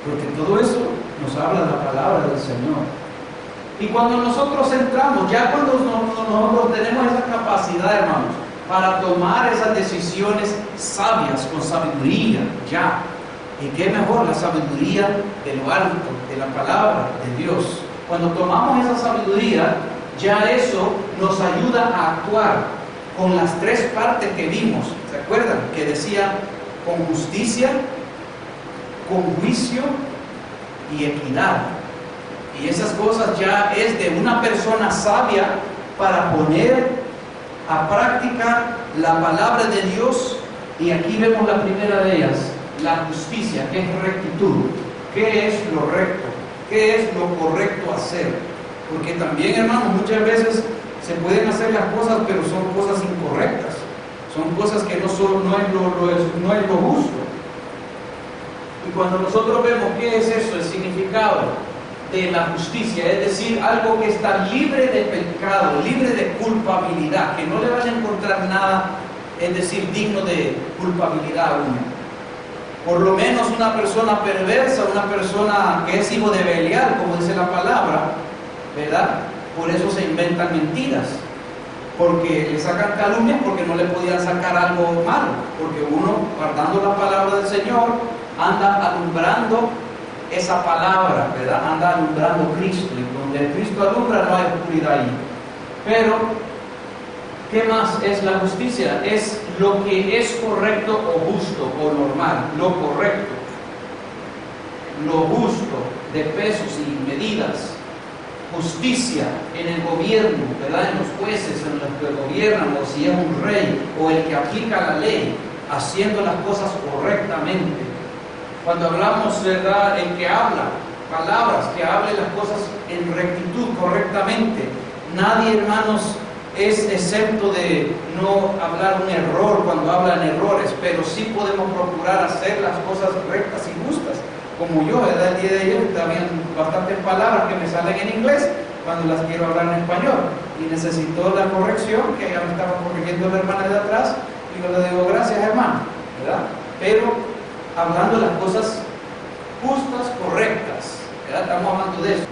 porque todo eso nos habla de la palabra del Señor. Y cuando nosotros entramos, ya cuando nosotros tenemos esa capacidad, hermanos, para tomar esas decisiones sabias, con sabiduría, ya. ¿Y qué mejor? La sabiduría de lo alto, de la palabra de Dios. Cuando tomamos esa sabiduría, ya eso nos ayuda a actuar con las tres partes que vimos. ¿Se acuerdan? Que decía con justicia, con juicio y equidad. Y esas cosas ya es de una persona sabia para poner a práctica la palabra de Dios. Y aquí vemos la primera de ellas, la justicia, que es rectitud. ¿Qué es lo recto? ¿Qué es lo correcto hacer? Porque también, hermanos, muchas veces se pueden hacer las cosas, pero son cosas incorrectas. Son cosas que no es lo justo. Y cuando nosotros vemos qué es eso, el significado de la justicia, es decir, algo que está libre de pecado, libre de culpabilidad, que no le van a encontrar nada, es decir, digno de culpabilidad a uno. Por lo menos una persona perversa, una persona que es hijo de Belial, como dice la palabra, ¿verdad? Por eso se inventan mentiras, porque le sacan calumnias porque no le podían sacar algo malo, porque uno, guardando la palabra del Señor, anda alumbrando esa palabra, ¿verdad? Anda alumbrando Cristo, y donde Cristo alumbra no hay oscuridad ahí. Pero, ¿qué más es la justicia? Es lo que es correcto o justo o normal, lo correcto, lo justo, de pesos y medidas. Justicia en el gobierno, ¿verdad? En los jueces, en los que gobiernan, o si es un rey, o el que aplica la ley, haciendo las cosas correctamente. Cuando hablamos, ¿verdad?, el que habla palabras, que hable las cosas en rectitud, correctamente. Nadie, hermanos, es exento de no hablar un error cuando hablan errores, pero sí podemos procurar hacer las cosas rectas y justas. Como yo, ¿verdad? El día de ayer también bastantes palabras que me salen en inglés cuando las quiero hablar en español. Y necesito la corrección, que ya me estaba corrigiendo la hermana de atrás, y yo le digo, gracias, hermano, ¿verdad? Pero hablando las cosas justas, correctas, ¿verdad? Estamos hablando de eso.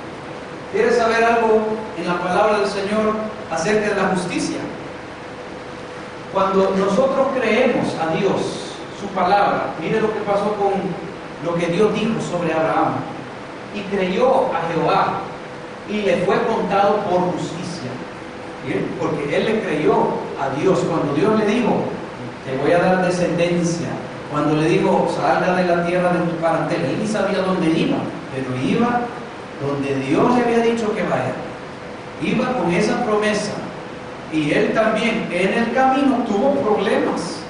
¿Quieres saber algo en la palabra del Señor acerca de la justicia? Cuando nosotros creemos a Dios, su palabra, mire lo que pasó con lo que Dios dijo sobre Abraham. Y creyó a Jehová y le fue contado por justicia. ¿Bien? Porque él le creyó a Dios. Cuando Dios le dijo, te voy a dar descendencia. Cuando le dijo, salga de la tierra de tu parentela, él ni sabía dónde iba, pero iba donde Dios le había dicho que vaya. Iba con esa promesa. Y él también en el camino tuvo problemas.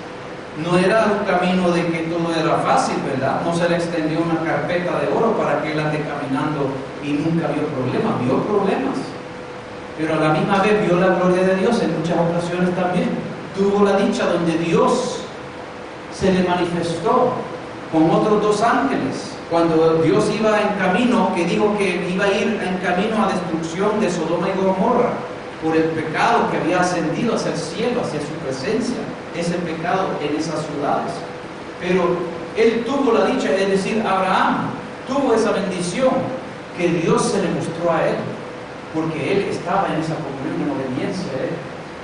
No era un camino de que todo era fácil, ¿verdad? No se le extendió una carpeta de oro para que él ande caminando y nunca vio problemas. Vio problemas. Pero a la misma vez vio la gloria de Dios en muchas ocasiones también. Tuvo la dicha donde Dios se le manifestó con otros 2 ángeles. Cuando Dios iba en camino, que dijo que iba a ir en camino a destrucción de Sodoma y Gomorra, por el pecado que había ascendido hacia el cielo, hacia su presencia, ese pecado en esas ciudades. Pero él tuvo la dicha, es decir, Abraham tuvo esa bendición que Dios se le mostró a él, porque él estaba en esa comunión, en obediencia a él.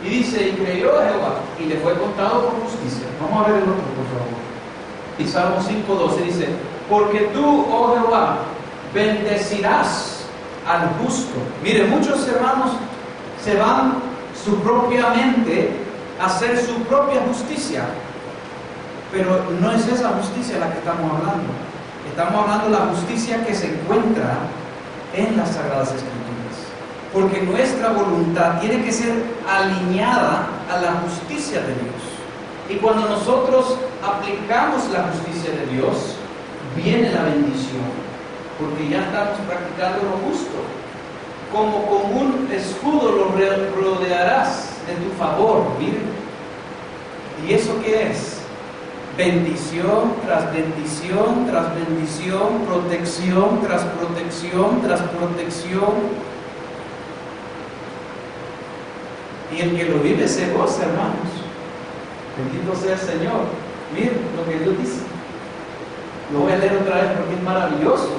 Y dice, y creyó a Jehová, y le fue contado por justicia. Vamos a ver el otro, por favor. Y Salmo 5:12 dice, porque tú, oh Jehová, bendecirás al justo. Mire, muchos hermanos se van su propia mente a hacer su propia justicia, pero no es esa justicia la que estamos hablando. Estamos hablando de la justicia que se encuentra en las Sagradas Escrituras, porque nuestra voluntad tiene que ser alineada a la justicia de Dios. Y cuando nosotros aplicamos la justicia de Dios, viene la bendición, porque ya estamos practicando lo justo. Como con un escudo lo rodearás de tu favor. Miren. ¿Y eso qué es? Bendición tras bendición, tras bendición, protección tras protección, tras protección. Y el que lo vive se goza, hermanos. Bendito sea el Señor. Miren lo que Dios dice. Lo voy a leer otra vez porque es maravilloso.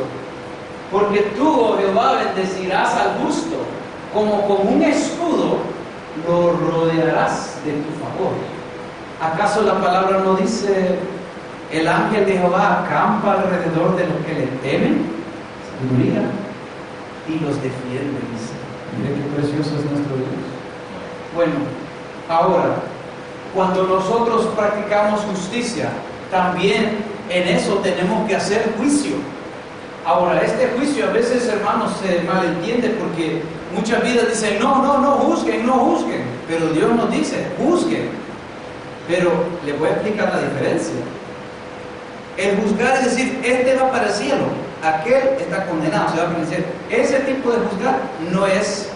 Porque tú, oh Jehová, bendecirás al justo, como con un escudo lo rodearás de tu favor. ¿Acaso la palabra no dice, el ángel de Jehová acampa alrededor de los que le temen? Sabiduría. Y los defiende, dice. Mire qué precioso es nuestro Dios. Bueno, ahora, cuando nosotros practicamos justicia, también en eso tenemos que hacer juicio. Ahora, este juicio a veces, hermanos, se malentiende porque muchas vidas dicen, no juzguen, no juzguen. Pero Dios nos dice, juzguen. Pero le voy a explicar la diferencia. El juzgar es decir, este va para el cielo, aquel está condenado, se va a perecer. Ese tipo de juzgar no es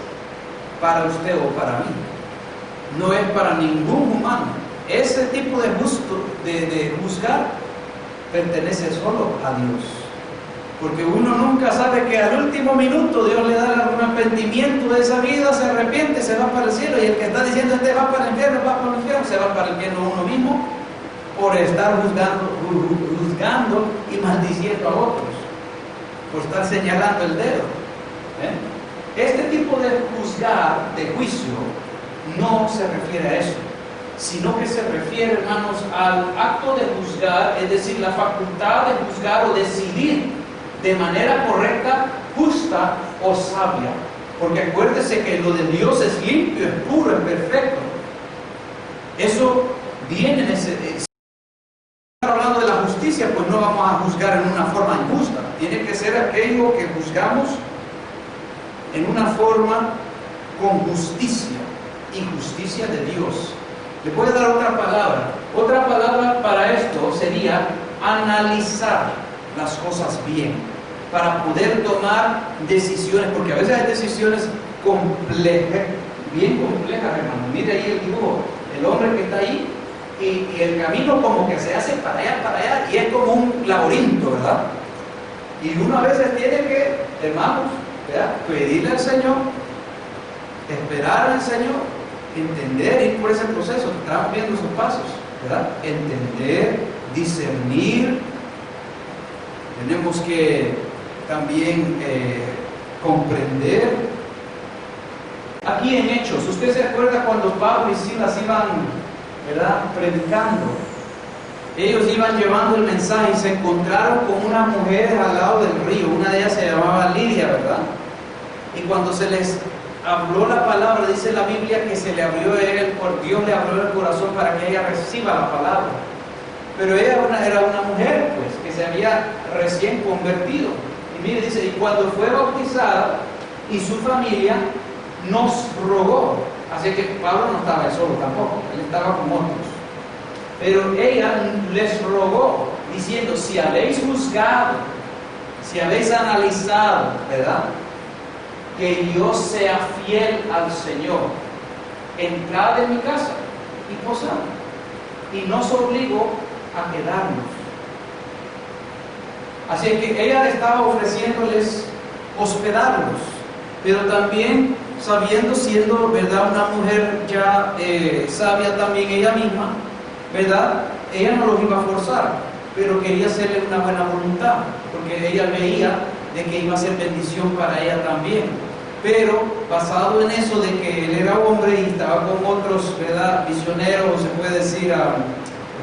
para usted o para mí. No es para ningún humano. Ese tipo de juzgar pertenece solo a Dios. Porque uno nunca sabe que al último minuto Dios le da algún arrepentimiento de esa vida, se arrepiente, se va para el cielo. Y el que está diciendo este va para el infierno, se va para el infierno uno mismo por estar juzgando y maldiciendo a otros, por estar señalando el dedo. Este tipo de juzgar, de juicio, no se refiere a eso, sino que se refiere, hermanos, al acto de juzgar, es decir, la facultad de juzgar o decidir de manera correcta, justa o sabia. Porque acuérdese que lo de Dios es limpio, es puro, es perfecto. Eso viene en ese... hablando de la justicia, pues no vamos a juzgar en una forma injusta. Tiene que ser aquello que juzgamos en una forma con justicia y justicia de Dios. Le voy a dar otra palabra. Otra palabra para esto sería analizar las cosas bien, para poder tomar decisiones, porque a veces hay decisiones complejas, bien complejas, hermano. Mire ahí el dibujo, el hombre que está ahí, y el camino como que se hace para allá, y es como un laberinto, ¿verdad? Y uno a veces tiene que, hermanos, ¿verdad?, pedirle al Señor, esperar al Señor, entender, ir por ese proceso, estamos viendo esos pasos, ¿verdad? Entender, discernir. Tenemos que también comprender. Aquí en Hechos, ¿usted se acuerda cuando Pablo y Silas iban, ¿verdad?, predicando? Ellos iban llevando el mensaje y se encontraron con unas mujeres al lado del río. Una de ellas se llamaba Lidia, ¿verdad? Y cuando se les habló la palabra, dice la Biblia que se le abrió Dios le abrió el corazón para que ella reciba la palabra. Pero ella era una mujer, pues, que se había recién convertido. Y mire, dice, y cuando fue bautizada y su familia nos rogó. Así que Pablo no estaba solo tampoco, él estaba con otros. Pero ella les rogó, diciendo, si habéis juzgado, si habéis analizado, ¿verdad?, que yo sea fiel al Señor, entrad en mi casa y posad, y no os obligo a quedarnos. Así que ella estaba ofreciéndoles hospedarlos, pero también sabiendo, siendo, ¿verdad?, una mujer ya sabia también ella misma, ¿verdad? Ella no los iba a forzar, pero quería hacerle una buena voluntad, porque ella veía de que iba a ser bendición para ella también. Pero basado en eso de que él era hombre y estaba con otros, ¿verdad?, misioneros, se puede decir,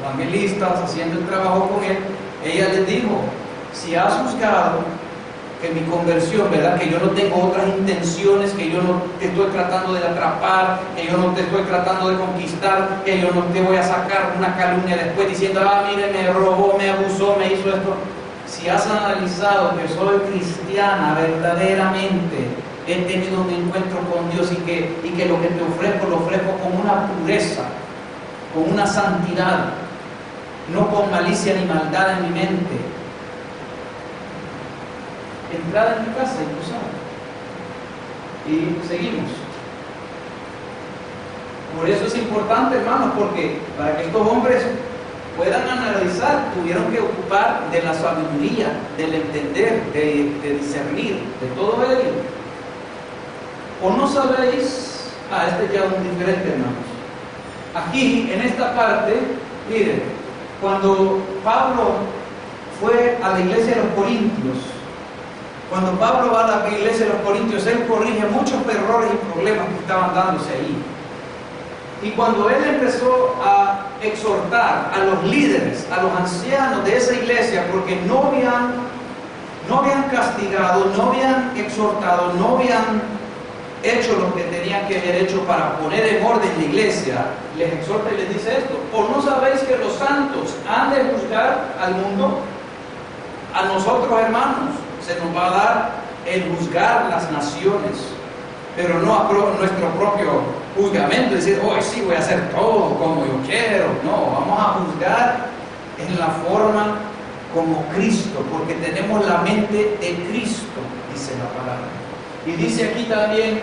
evangelistas, haciendo el trabajo con él, ella les dijo: si has juzgado que mi conversión, ¿verdad?, que yo no tengo otras intenciones, que yo no te estoy tratando de atrapar, que yo no te estoy tratando de conquistar, que yo no te voy a sacar una calumnia después diciendo: mire, me robó, me abusó, me hizo esto. Si has analizado que soy cristiana verdaderamente, he tenido un encuentro con Dios y que lo que te ofrezco lo ofrezco con una pureza, con una santidad, no con malicia ni maldad en mi mente. Entrada en mi casa y tú sabes. Y seguimos. Por eso es importante, hermanos, porque para que estos hombres puedan analizar, tuvieron que ocupar de la sabiduría, del entender, de discernir, de todo ello. ¿O no sabéis? Este es ya un diferente, hermanos. Aquí, en esta parte, miren, cuando Pablo fue a la iglesia de los Corintios, cuando Pablo va a la iglesia de los Corintios, él corrige muchos errores y problemas que estaban dándose ahí. Y cuando él empezó a exhortar a los líderes, a los ancianos de esa iglesia, porque no habían castigado, no habían exhortado, no habían hecho lo que tenían que haber hecho para poner en orden la iglesia, les exhorta y les dice esto: ¿o no sabéis que los santos han de juzgar al mundo? A nosotros, hermanos, se nos va a dar el juzgar las naciones, pero no a nuestro propio juzgamento, decir: hoy sí voy a hacer todo como yo quiero. No, vamos a juzgar en la forma como Cristo, porque tenemos la mente de Cristo, dice la palabra. Y dice aquí también: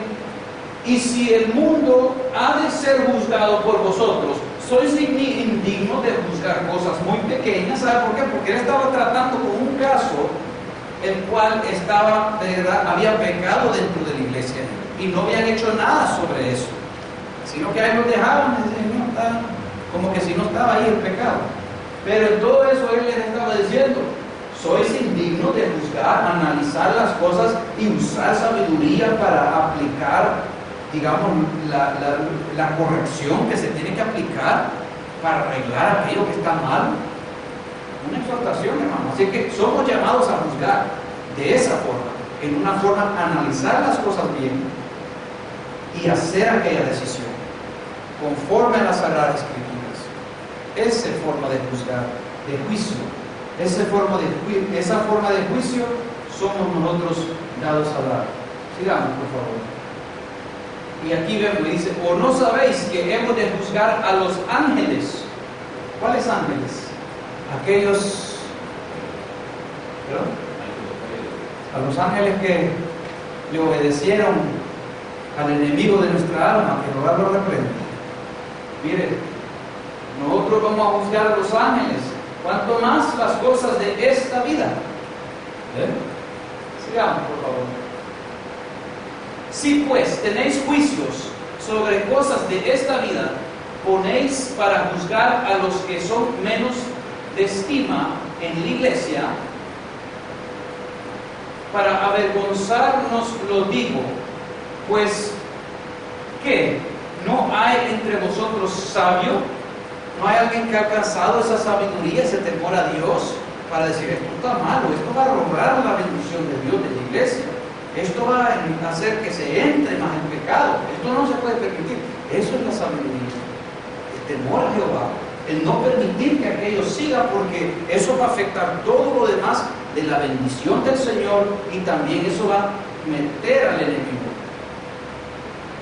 y si el mundo ha de ser juzgado por vosotros, sois indignos de juzgar cosas muy pequeñas. ¿Sabe por qué? Porque él estaba tratando con un caso el cual había pecado dentro de la iglesia y no habían hecho nada sobre eso, sino que ahí los dejaban, como que si no estaba ahí el pecado. Pero en todo eso él les estaba diciendo: sois indignos de juzgar, analizar las cosas y usar sabiduría para aplicar, digamos, la corrección que se tiene que aplicar para arreglar aquello que está mal. Una exhortación, hermano. Así que somos llamados a juzgar de esa forma, en una forma, analizar las cosas bien y hacer aquella decisión conforme a las Sagradas Escrituras. Esa forma de juzgar, de juicio, esa forma de juicio somos nosotros dados a dar. Sigamos, por favor. Y aquí vemos, dice: ¿o no sabéis que hemos de juzgar a los ángeles? ¿Cuáles ángeles? Aquellos, ¿perdón? A los ángeles que le obedecieron al enemigo de nuestra alma, que Jehová lo reprenda. Mire, nosotros vamos a juzgar a los ángeles, cuanto más las cosas de esta vida. Sigamos, por favor. Si pues tenéis juicios sobre cosas de esta vida, ponéis para juzgar a los que son menos de estima en la iglesia. Para avergonzarnos lo digo, pues ¿qué? ¿No hay entre vosotros sabio? ¿No hay alguien que ha alcanzado esa sabiduría, ese temor a Dios, para decir: esto está malo, esto va a robar la bendición de Dios de la iglesia, esto va a hacer que se entre más en pecado, esto no se puede permitir? Eso es la sabiduría, el temor a Jehová, el no permitir que aquello siga, porque eso va a afectar todo lo demás de la bendición del Señor, y también eso va a meter al enemigo.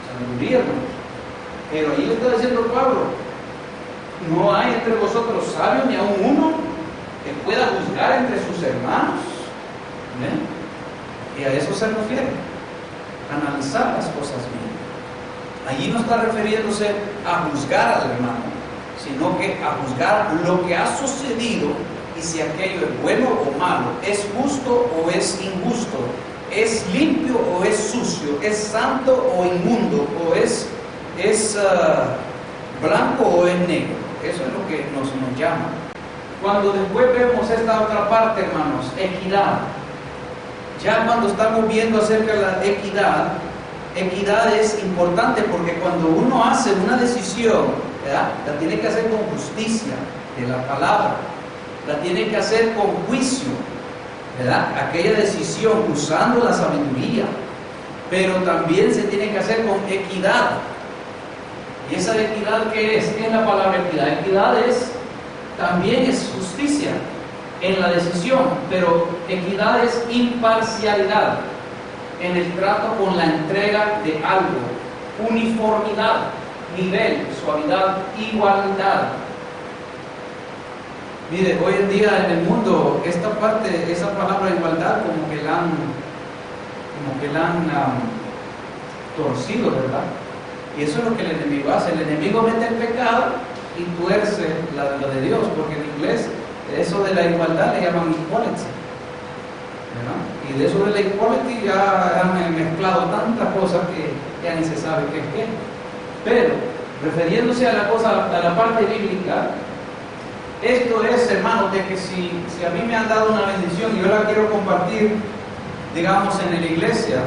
Sabiduría, hermanos. Pero ahí le está diciendo Pablo: no hay entre vosotros sabio, ni aun uno que pueda juzgar entre sus hermanos. Y a eso se refiere, analizar las cosas bien. Allí no está refiriéndose a juzgar al hermano, sino que a juzgar lo que ha sucedido, y si aquello es bueno o malo, es justo o es injusto, es limpio o es sucio, es santo o inmundo, o es blanco o es negro. Eso es lo que nos llama. Cuando después vemos esta otra parte, hermanos, equidad. Ya cuando estamos viendo acerca de la equidad es importante, porque cuando uno hace una decisión, ¿verdad?, la tiene que hacer con justicia de la palabra, la tiene que hacer con juicio, ¿verdad?, aquella decisión usando la sabiduría, pero también se tiene que hacer con equidad. ¿Y esa equidad qué es? ¿Qué es la palabra equidad? Equidad también es justicia en la decisión, pero equidad es imparcialidad en el trato con la entrega de algo, uniformidad, nivel, suavidad, igualdad. Mire, hoy en día en el mundo esa palabra igualdad como que la han torcido, ¿verdad? Y eso es lo que el enemigo hace. El enemigo mete el pecado y tuerce lo de Dios, porque en inglés eso de la igualdad le llaman equality, ¿verdad? Y de eso de la equality ya han mezclado tantas cosas que ya ni se sabe qué es qué. Pero, refiriéndose a la parte bíblica, esto es, hermano, de que si a mí me han dado una bendición y yo la quiero compartir, digamos, en la iglesia,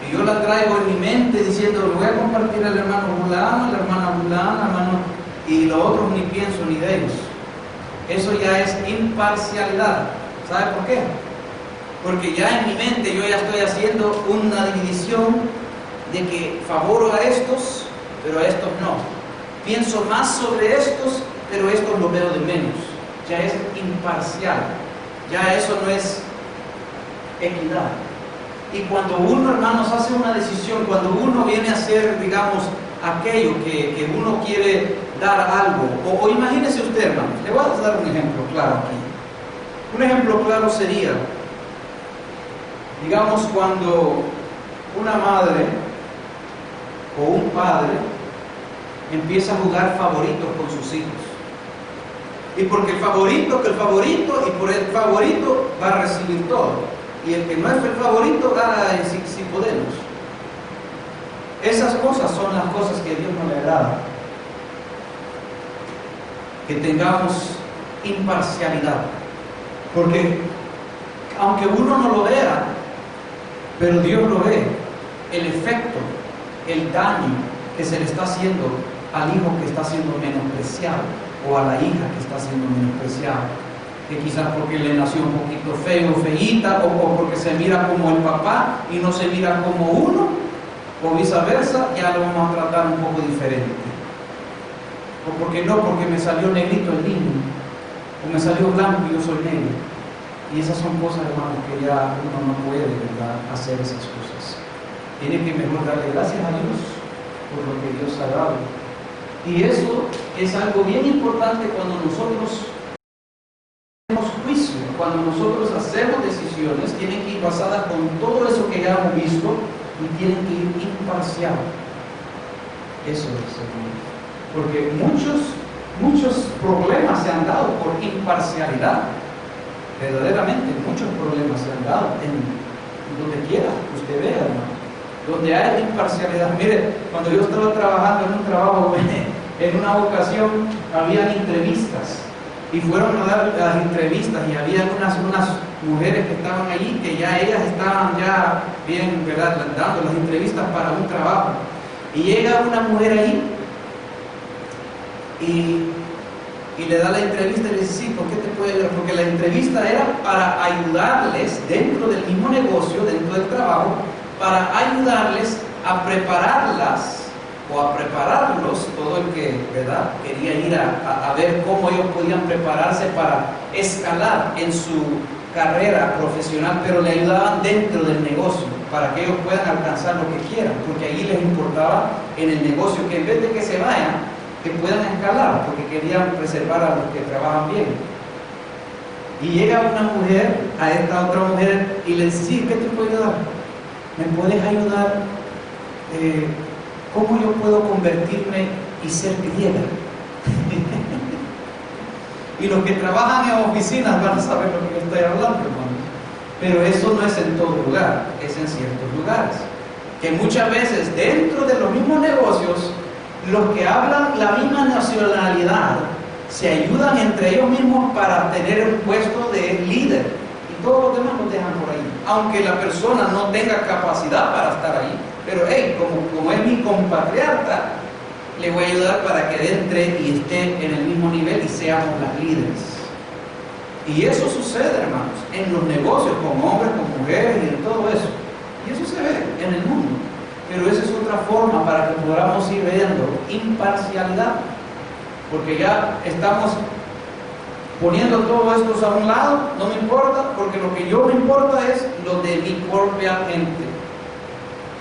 y yo la traigo en mi mente diciendo, lo voy a compartir al hermano fulano, la hermana fulana, hermano, y los otros ni pienso ni de ellos. Eso ya es imparcialidad. ¿Sabe por qué? Porque ya en mi mente yo ya estoy haciendo una división de que favoro a estos, pero a estos no. Pienso más sobre estos, pero estos los veo de menos. Ya es imparcial. Ya eso no es equidad. Y cuando uno, hermanos, hace una decisión, cuando uno viene a hacer, digamos, aquello que uno quiere dar algo, o imagínese usted, hermano, le voy a dar un ejemplo claro aquí. Un ejemplo claro sería, digamos, cuando una madre o un padre empieza a jugar favoritos con sus hijos. Y porque el favorito, y por el favorito va a recibir todo. Y el que no es el favorito gana si podemos. Esas cosas son las cosas que a Dios no le agrada. Que tengamos imparcialidad. Porque aunque uno no lo vea, pero Dios lo ve, el efecto, el daño que se le está haciendo al hijo que está siendo menospreciado, o a la hija que está siendo menospreciada, que quizás porque le nació un poquito feo, feíta, o porque se mira como el papá y no se mira como uno, o viceversa, ya lo vamos a tratar un poco diferente. O porque me salió negrito el niño, o me salió blanco y yo soy negro. Y esas son cosas, hermanos, que ya uno no puede, ¿verdad?, hacer esas cosas. Tiene que mejor darle gracias a Dios por lo que Dios ha dado. Y eso es algo bien importante cuando nosotros hacemos juicio, cuando nosotros hacemos decisiones, tienen que ir basadas con todo eso que ya hemos visto y tienen que ir imparcial. Eso es, hermano. Porque muchos problemas se han dado por imparcialidad. Verdaderamente, muchos problemas se han dado en donde quiera que usted vea, hermano. Donde hay imparcialidad. Mire, cuando yo estaba trabajando en un trabajo, en una ocasión habían entrevistas y fueron a dar las entrevistas y había unas mujeres que estaban allí, que ya ellas estaban ya bien, ¿verdad?, dando las entrevistas para un trabajo. Y llega una mujer allí y le da la entrevista y le dice, sí, ¿por qué te puede ayudar? Porque la entrevista era para ayudarles dentro del mismo negocio, dentro del trabajo, para ayudarles a prepararlas o a prepararlos, todo el que, ¿verdad?, quería ir a ver cómo ellos podían prepararse para escalar en su carrera profesional, pero le ayudaban dentro del negocio para que ellos puedan alcanzar lo que quieran, porque allí les importaba en el negocio que en vez de que se vayan, que puedan escalar, porque querían preservar a los que trabajan bien. Y llega una mujer a esta otra mujer y le dice, sí, ¿qué te puedo ayudar? ¿Me puedes ayudar? ¿Cómo yo puedo convertirme y ser griega? Y los que trabajan en oficinas van a saber lo que yo estoy hablando, hermano. Pero eso no es en todo lugar, es en ciertos lugares. Que muchas veces dentro de los mismos negocios, los que hablan la misma nacionalidad se ayudan entre ellos mismos para tener un puesto de líder. Y todos los demás los dejan por ahí. Aunque la persona no tenga capacidad para estar ahí. Pero hey, como es mi compatriota, le voy a ayudar para que entre y esté en el mismo nivel y seamos las líderes. Y eso sucede, hermanos, en los negocios, con hombres, con mujeres y en todo eso. Y eso se ve en el mundo. Pero esa es otra forma para que podamos ir viendo imparcialidad. Porque ya estamos poniendo todo esto a un lado, no me importa, porque lo que yo me importa es lo de mi propia mente.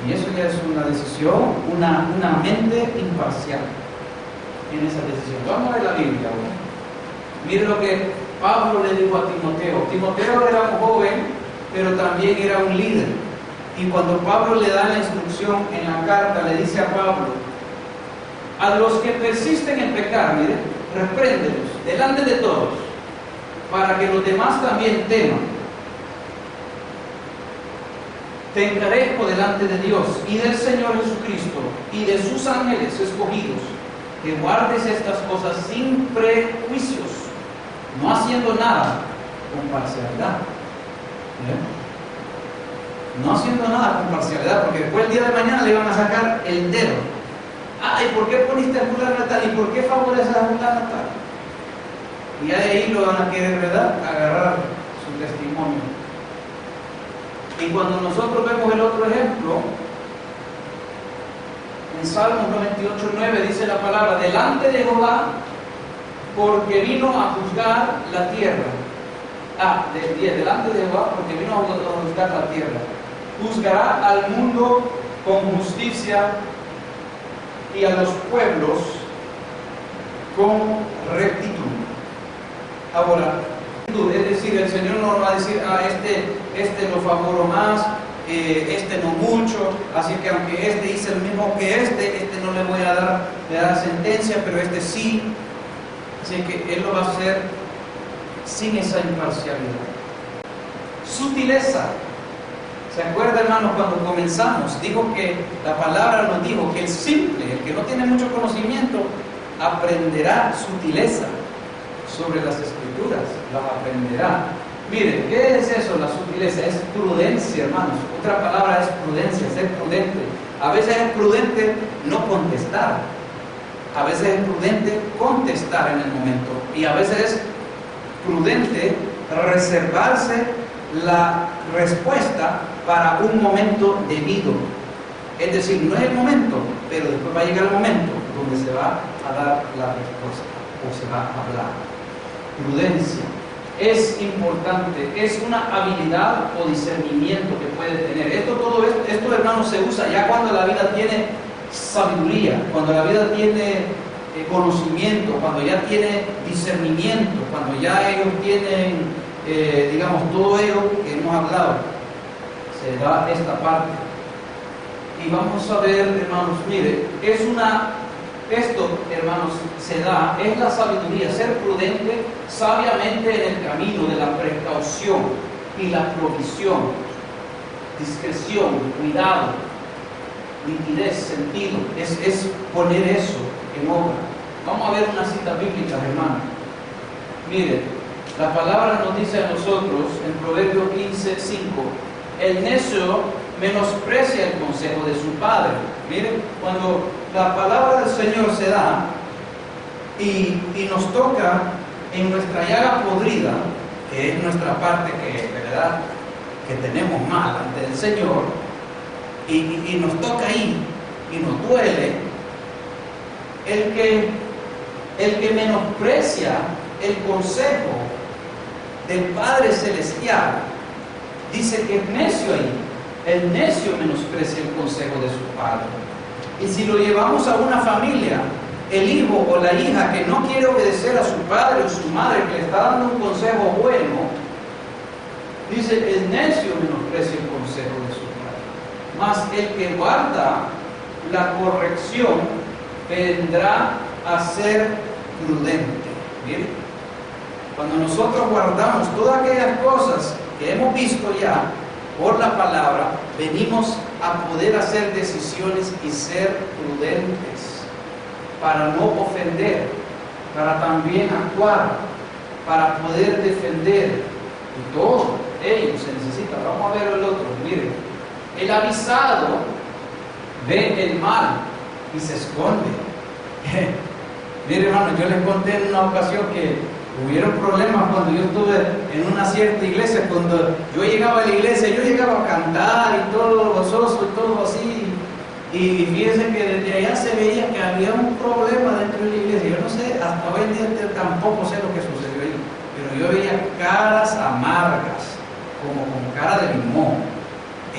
Y eso ya es una decisión, una mente imparcial en esa decisión. Vamos a ver la Biblia ahora. Mire lo que Pablo le dijo a Timoteo. Timoteo era un joven, pero también era un líder. Y cuando Pablo le da la instrucción en la carta, le dice a Pablo: a los que persisten en pecar, mire, repréndelos delante de todos, para que los demás también teman. Te encarezco delante de Dios y del Señor Jesucristo y de sus ángeles escogidos, que guardes estas cosas sin prejuicios, no haciendo nada con parcialidad. No haciendo nada con parcialidad, porque después el día de mañana le van a sacar el dedo. ¿Y por qué poniste a fulano tal? ¿Y por qué favoreces a fulano tal? Y ya de ahí lo van a querer, ¿verdad?, agarrar su testimonio. Y cuando nosotros vemos el otro ejemplo, en Salmos 98:9 dice la palabra: delante de Jehová, porque vino a juzgar la tierra. Del 10, delante de Jehová, porque vino a juzgar la tierra. Juzgará al mundo con justicia y a los pueblos con rectitud. Ahora, es decir, el Señor no va a decir: este lo favoró más, este no mucho, así que aunque este hice el mismo que este no le voy a dar sentencia, pero este sí. Así que Él lo va a hacer sin esa imparcialidad. Sutileza. ¿Se acuerda, hermanos, cuando comenzamos? Dijo que la palabra nos dijo que el simple, el que no tiene mucho conocimiento, aprenderá sutileza sobre las Escrituras, las aprenderá. Mire, ¿qué es eso, la sutileza? Es prudencia, hermanos. Otra palabra es prudencia, ser prudente. A veces es prudente no contestar. A veces es prudente contestar en el momento. Y a veces es prudente reservarse la respuesta para un momento debido. Es decir, no es el momento, pero después va a llegar el momento donde se va a dar la respuesta o se va a hablar. Prudencia es importante, es una habilidad o discernimiento que puede tener. Todo esto, hermanos, se usa ya cuando la vida tiene sabiduría, cuando la vida tiene conocimiento, cuando ya tiene discernimiento, cuando ya ellos tienen, digamos, todo ello que hemos hablado. Se da esta parte. Y vamos a ver, hermanos, mire, esto, hermanos, se da, es la sabiduría, ser prudente sabiamente en el camino de la precaución y la provisión, discreción, cuidado, nitidez, sentido, es poner eso en obra. Vamos a ver una cita bíblica, hermano. Mire, la palabra nos dice a nosotros en Proverbios 15:5, el necio menosprecia el consejo de su padre. Miren, cuando la palabra del Señor se da y nos toca en nuestra llaga podrida, que es nuestra parte que, ¿verdad?, que tenemos mal ante el Señor, y nos toca ahí y nos duele, el que menosprecia el consejo del Padre Celestial, dice que es necio ahí. El necio menosprecia el consejo de su padre. Y si lo llevamos a una familia, el hijo o la hija que no quiere obedecer a su padre o su madre, que le está dando un consejo bueno, dice: el necio menosprecia el consejo de su padre. Mas el que guarda la corrección vendrá a ser prudente. Miren, cuando nosotros guardamos todas aquellas cosas que hemos visto ya por la palabra, venimos a poder hacer decisiones y ser prudentes para no ofender, para también actuar, para poder defender. Y todo ello se necesita. Vamos a ver el otro. Miren, el avisado ve el mal y se esconde. Mire, hermano, yo les conté en una ocasión que hubieron problemas cuando yo estuve en una cierta iglesia. Cuando yo llegaba a la iglesia, yo llegaba a cantar y todo gozoso y todo así. Y fíjense que desde allá se veía que había un problema dentro de la iglesia. Yo no sé, hasta hoy en día tampoco sé lo que sucedió ahí. Pero yo veía caras amargas, como con cara de limón.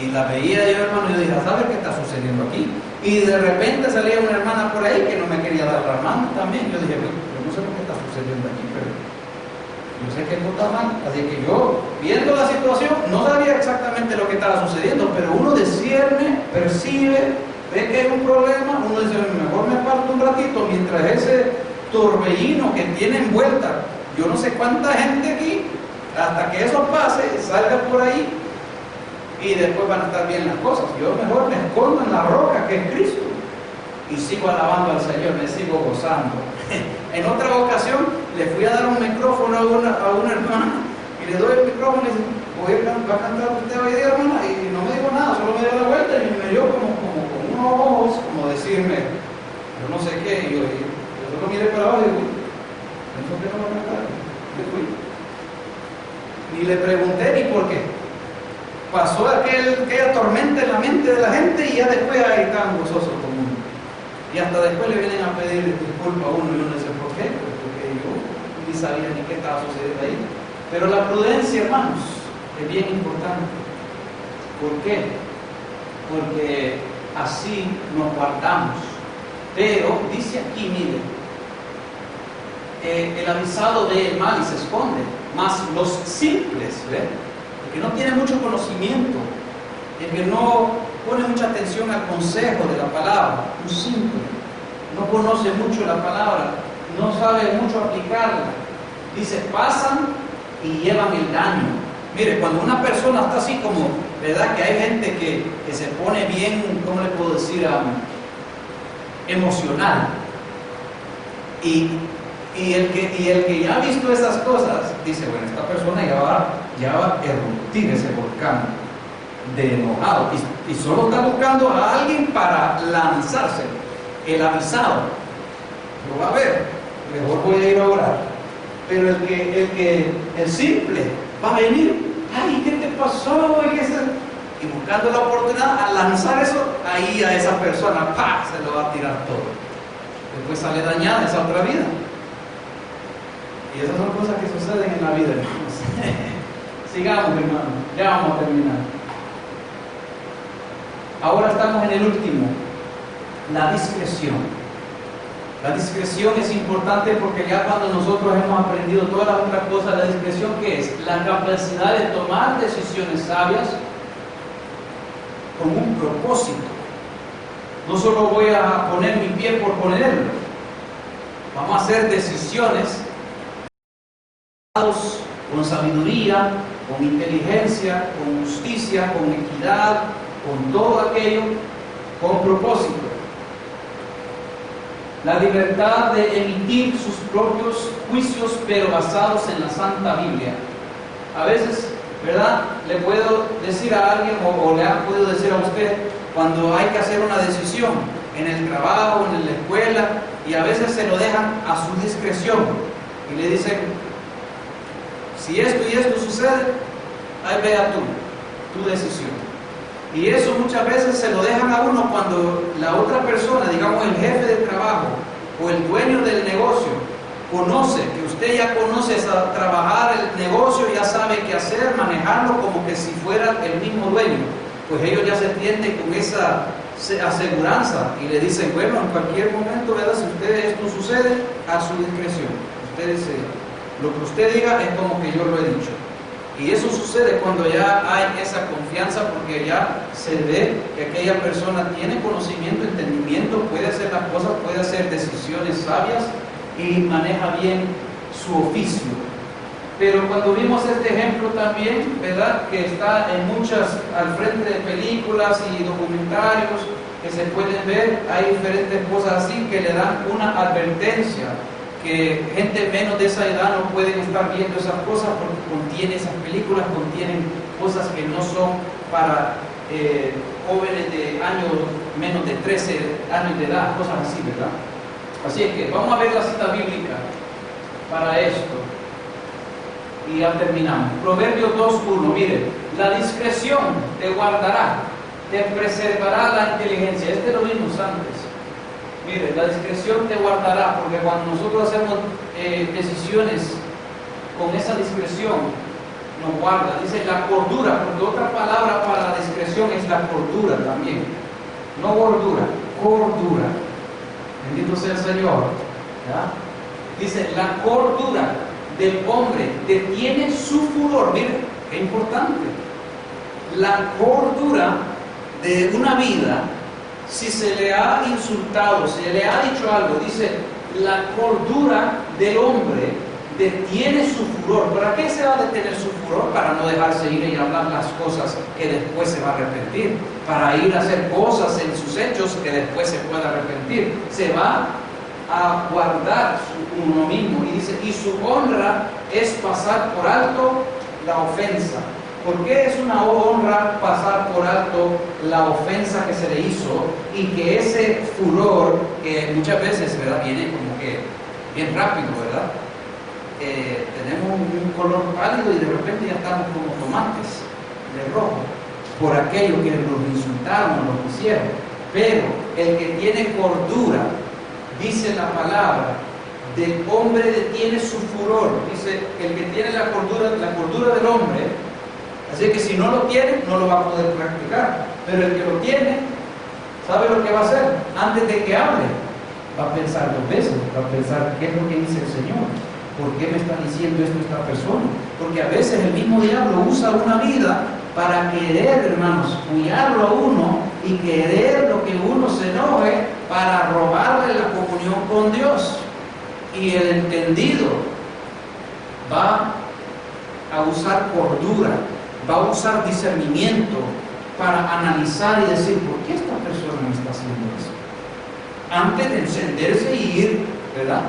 Y la veía yo, hermano, y yo dije, ¿sabes qué está sucediendo aquí? Y de repente salía una hermana por ahí que no me quería dar la mano también. Yo dije, yo no sé lo que está sucediendo aquí, pero yo sé que esto está mal. Así que yo, viendo la situación, no sabía exactamente lo que estaba sucediendo, pero uno discierne, percibe, ve que hay un problema, uno dice, mejor me aparto un ratito mientras ese torbellino que tiene envuelta, yo no sé cuánta gente aquí, hasta que eso pase, salga por ahí, y después van a estar bien las cosas. Yo mejor me escondo en la roca que es Cristo y sigo alabando al Señor, me sigo gozando. En otra ocasión le fui a dar un micrófono a una hermana y le doy el micrófono y dice, ¿va a cantar usted hoy día, hermana? Y no me dijo nada, solo me dio la vuelta y me dio como con unos ojos, como decirme, yo no sé qué. Y yo solo miré para abajo y digo, ¿eso qué no va a cantar? Me fui. Ni le pregunté ni por qué. Pasó aquella tormenta en la mente de la gente y ya después ahí estaban gozosos como uno. Y hasta después le vienen a pedir disculpas a uno y uno dice, ¿por qué? Pues porque yo ni sabía ni qué estaba sucediendo ahí. Pero la prudencia, hermanos, es bien importante. ¿Por qué? Porque así nos guardamos. Pero dice aquí, miren, el avisado ve el mal y se esconde, mas los simples, ¿ven? El que no tiene mucho conocimiento, el que no pone mucha atención al consejo de la palabra, un simple, no conoce mucho la palabra, no sabe mucho aplicarla, dice, pasan y llevan el daño. Mire, cuando una persona está así como, ¿verdad? Que hay gente que se pone bien, ¿cómo le puedo decir? Emocional. Y el que ya ha visto esas cosas, dice, bueno, esta persona ya va a eruptir ese volcán de enojado. Y solo está buscando a alguien para lanzarse. El avisado lo va a ver, mejor voy a ir a orar. Pero el simple va a venir, ay, ¿qué te pasó? Y buscando la oportunidad a lanzar eso ahí a esa persona, ¡pah!, se lo va a tirar todo. Después sale dañada esa otra vida. Y esas son cosas que suceden en la vida, hermanos. Sigamos, hermanos, ya vamos a terminar. Ahora estamos en el último, la discreción. La discreción es importante porque ya cuando nosotros hemos aprendido todas las otras cosas, la discreción, ¿qué es? La capacidad de tomar decisiones sabias con un propósito. No solo voy a poner mi pie por ponerlo, vamos a hacer decisiones con sabiduría, con inteligencia, con justicia, con equidad, con todo aquello, con propósito. La libertad de emitir sus propios juicios, pero basados en la Santa Biblia. A veces, ¿verdad?, le puedo decir a alguien, o le han podido decir a usted, cuando hay que hacer una decisión en el trabajo, en la escuela, y a veces se lo dejan a su discreción y le dicen, si esto y esto sucede, ahí vea tu decisión. Y eso muchas veces se lo dejan a uno cuando la otra persona, digamos el jefe de trabajo o el dueño del negocio, conoce, que usted ya conoce trabajar el negocio, ya sabe qué hacer, manejarlo como que si fuera el mismo dueño. Pues ellos ya se tienden con esa aseguranza y le dicen, bueno, en cualquier momento, ¿verdad?, si esto sucede, a su discreción. Ustedes lo que usted diga es como que yo lo he dicho. Y eso sucede cuando ya hay esa confianza, porque ya se ve que aquella persona tiene conocimiento, entendimiento, puede hacer las cosas, puede hacer decisiones sabias y maneja bien su oficio. Pero cuando vimos este ejemplo también, ¿verdad? Que está en muchas, al frente de películas y documentarios que se pueden ver, hay diferentes cosas así que le dan una advertencia, que gente menos de esa edad no pueden estar viendo esas cosas porque esas películas contienen cosas que no son para jóvenes de años, menos de 13 años de edad, cosas así, ¿verdad? Así es que vamos a ver la cita bíblica para esto. Y ya terminamos. Proverbios 2:1, mire, la discreción te guardará, te preservará la inteligencia. Este lo vimos antes. Mire, la discreción te guardará, porque cuando nosotros hacemos decisiones con esa discreción, nos guarda. Dice la cordura, porque otra palabra para la discreción es la cordura también. No gordura, cordura. Bendito sea el Señor. ¿Ya? Dice la cordura del hombre detiene su furor. Mire, qué importante. La cordura de una vida, si se le ha insultado, si le ha dicho algo, dice, la cordura del hombre detiene su furor. ¿Para qué se va a detener su furor? Para no dejarse ir y hablar las cosas que después se va a arrepentir, para ir a hacer cosas en sus hechos que después se pueda arrepentir. Se va a guardar uno mismo, y dice, y su honra es pasar por alto la ofensa. ¿Por qué es una honra pasar por alto la ofensa que se le hizo? Y que ese furor, que muchas veces, ¿verdad?, viene como que bien rápido, ¿verdad? Tenemos un color pálido y de repente ya estamos como tomates de rojo por aquello que nos insultaron, nos pusieron. Pero el que tiene cordura, dice la palabra, del hombre detiene su furor. Dice, el que tiene la cordura del hombre. Así que si no lo tiene, no lo va a poder practicar. Pero el que lo tiene, ¿sabe lo que va a hacer? Antes de que hable, va a pensar 2 veces, va a pensar, ¿qué es lo que dice el Señor? ¿Por qué me está diciendo esto esta persona? Porque a veces el mismo diablo usa una vida para querer, hermanos, cuidarlo a uno y querer lo que uno se enoje para robarle la comunión con Dios. Y el entendido va a usar cordura, va a usar discernimiento para analizar y decir, ¿por qué esta persona me está haciendo eso? Antes de encenderse y ir, ¿verdad?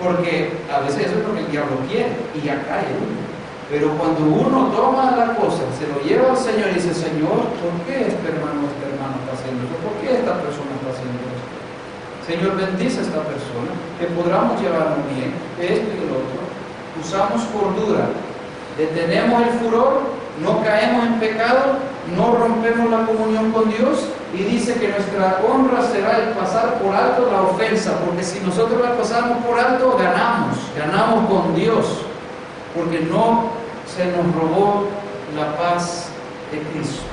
Porque a veces eso es lo que el diablo quiere y ya cae uno. Pero cuando uno toma la cosa, se lo lleva al Señor y dice, Señor, ¿por qué este hermano está haciendo eso? ¿Por qué esta persona está haciendo eso? Señor, bendice a esta persona, que podamos llevarnos bien, esto y lo otro. Usamos cordura, detenemos el furor, no caemos en pecado, no rompemos la comunión con Dios, y dice que nuestra honra será el pasar por alto la ofensa, porque si nosotros la pasamos por alto, ganamos con Dios, porque no se nos robó la paz de Cristo.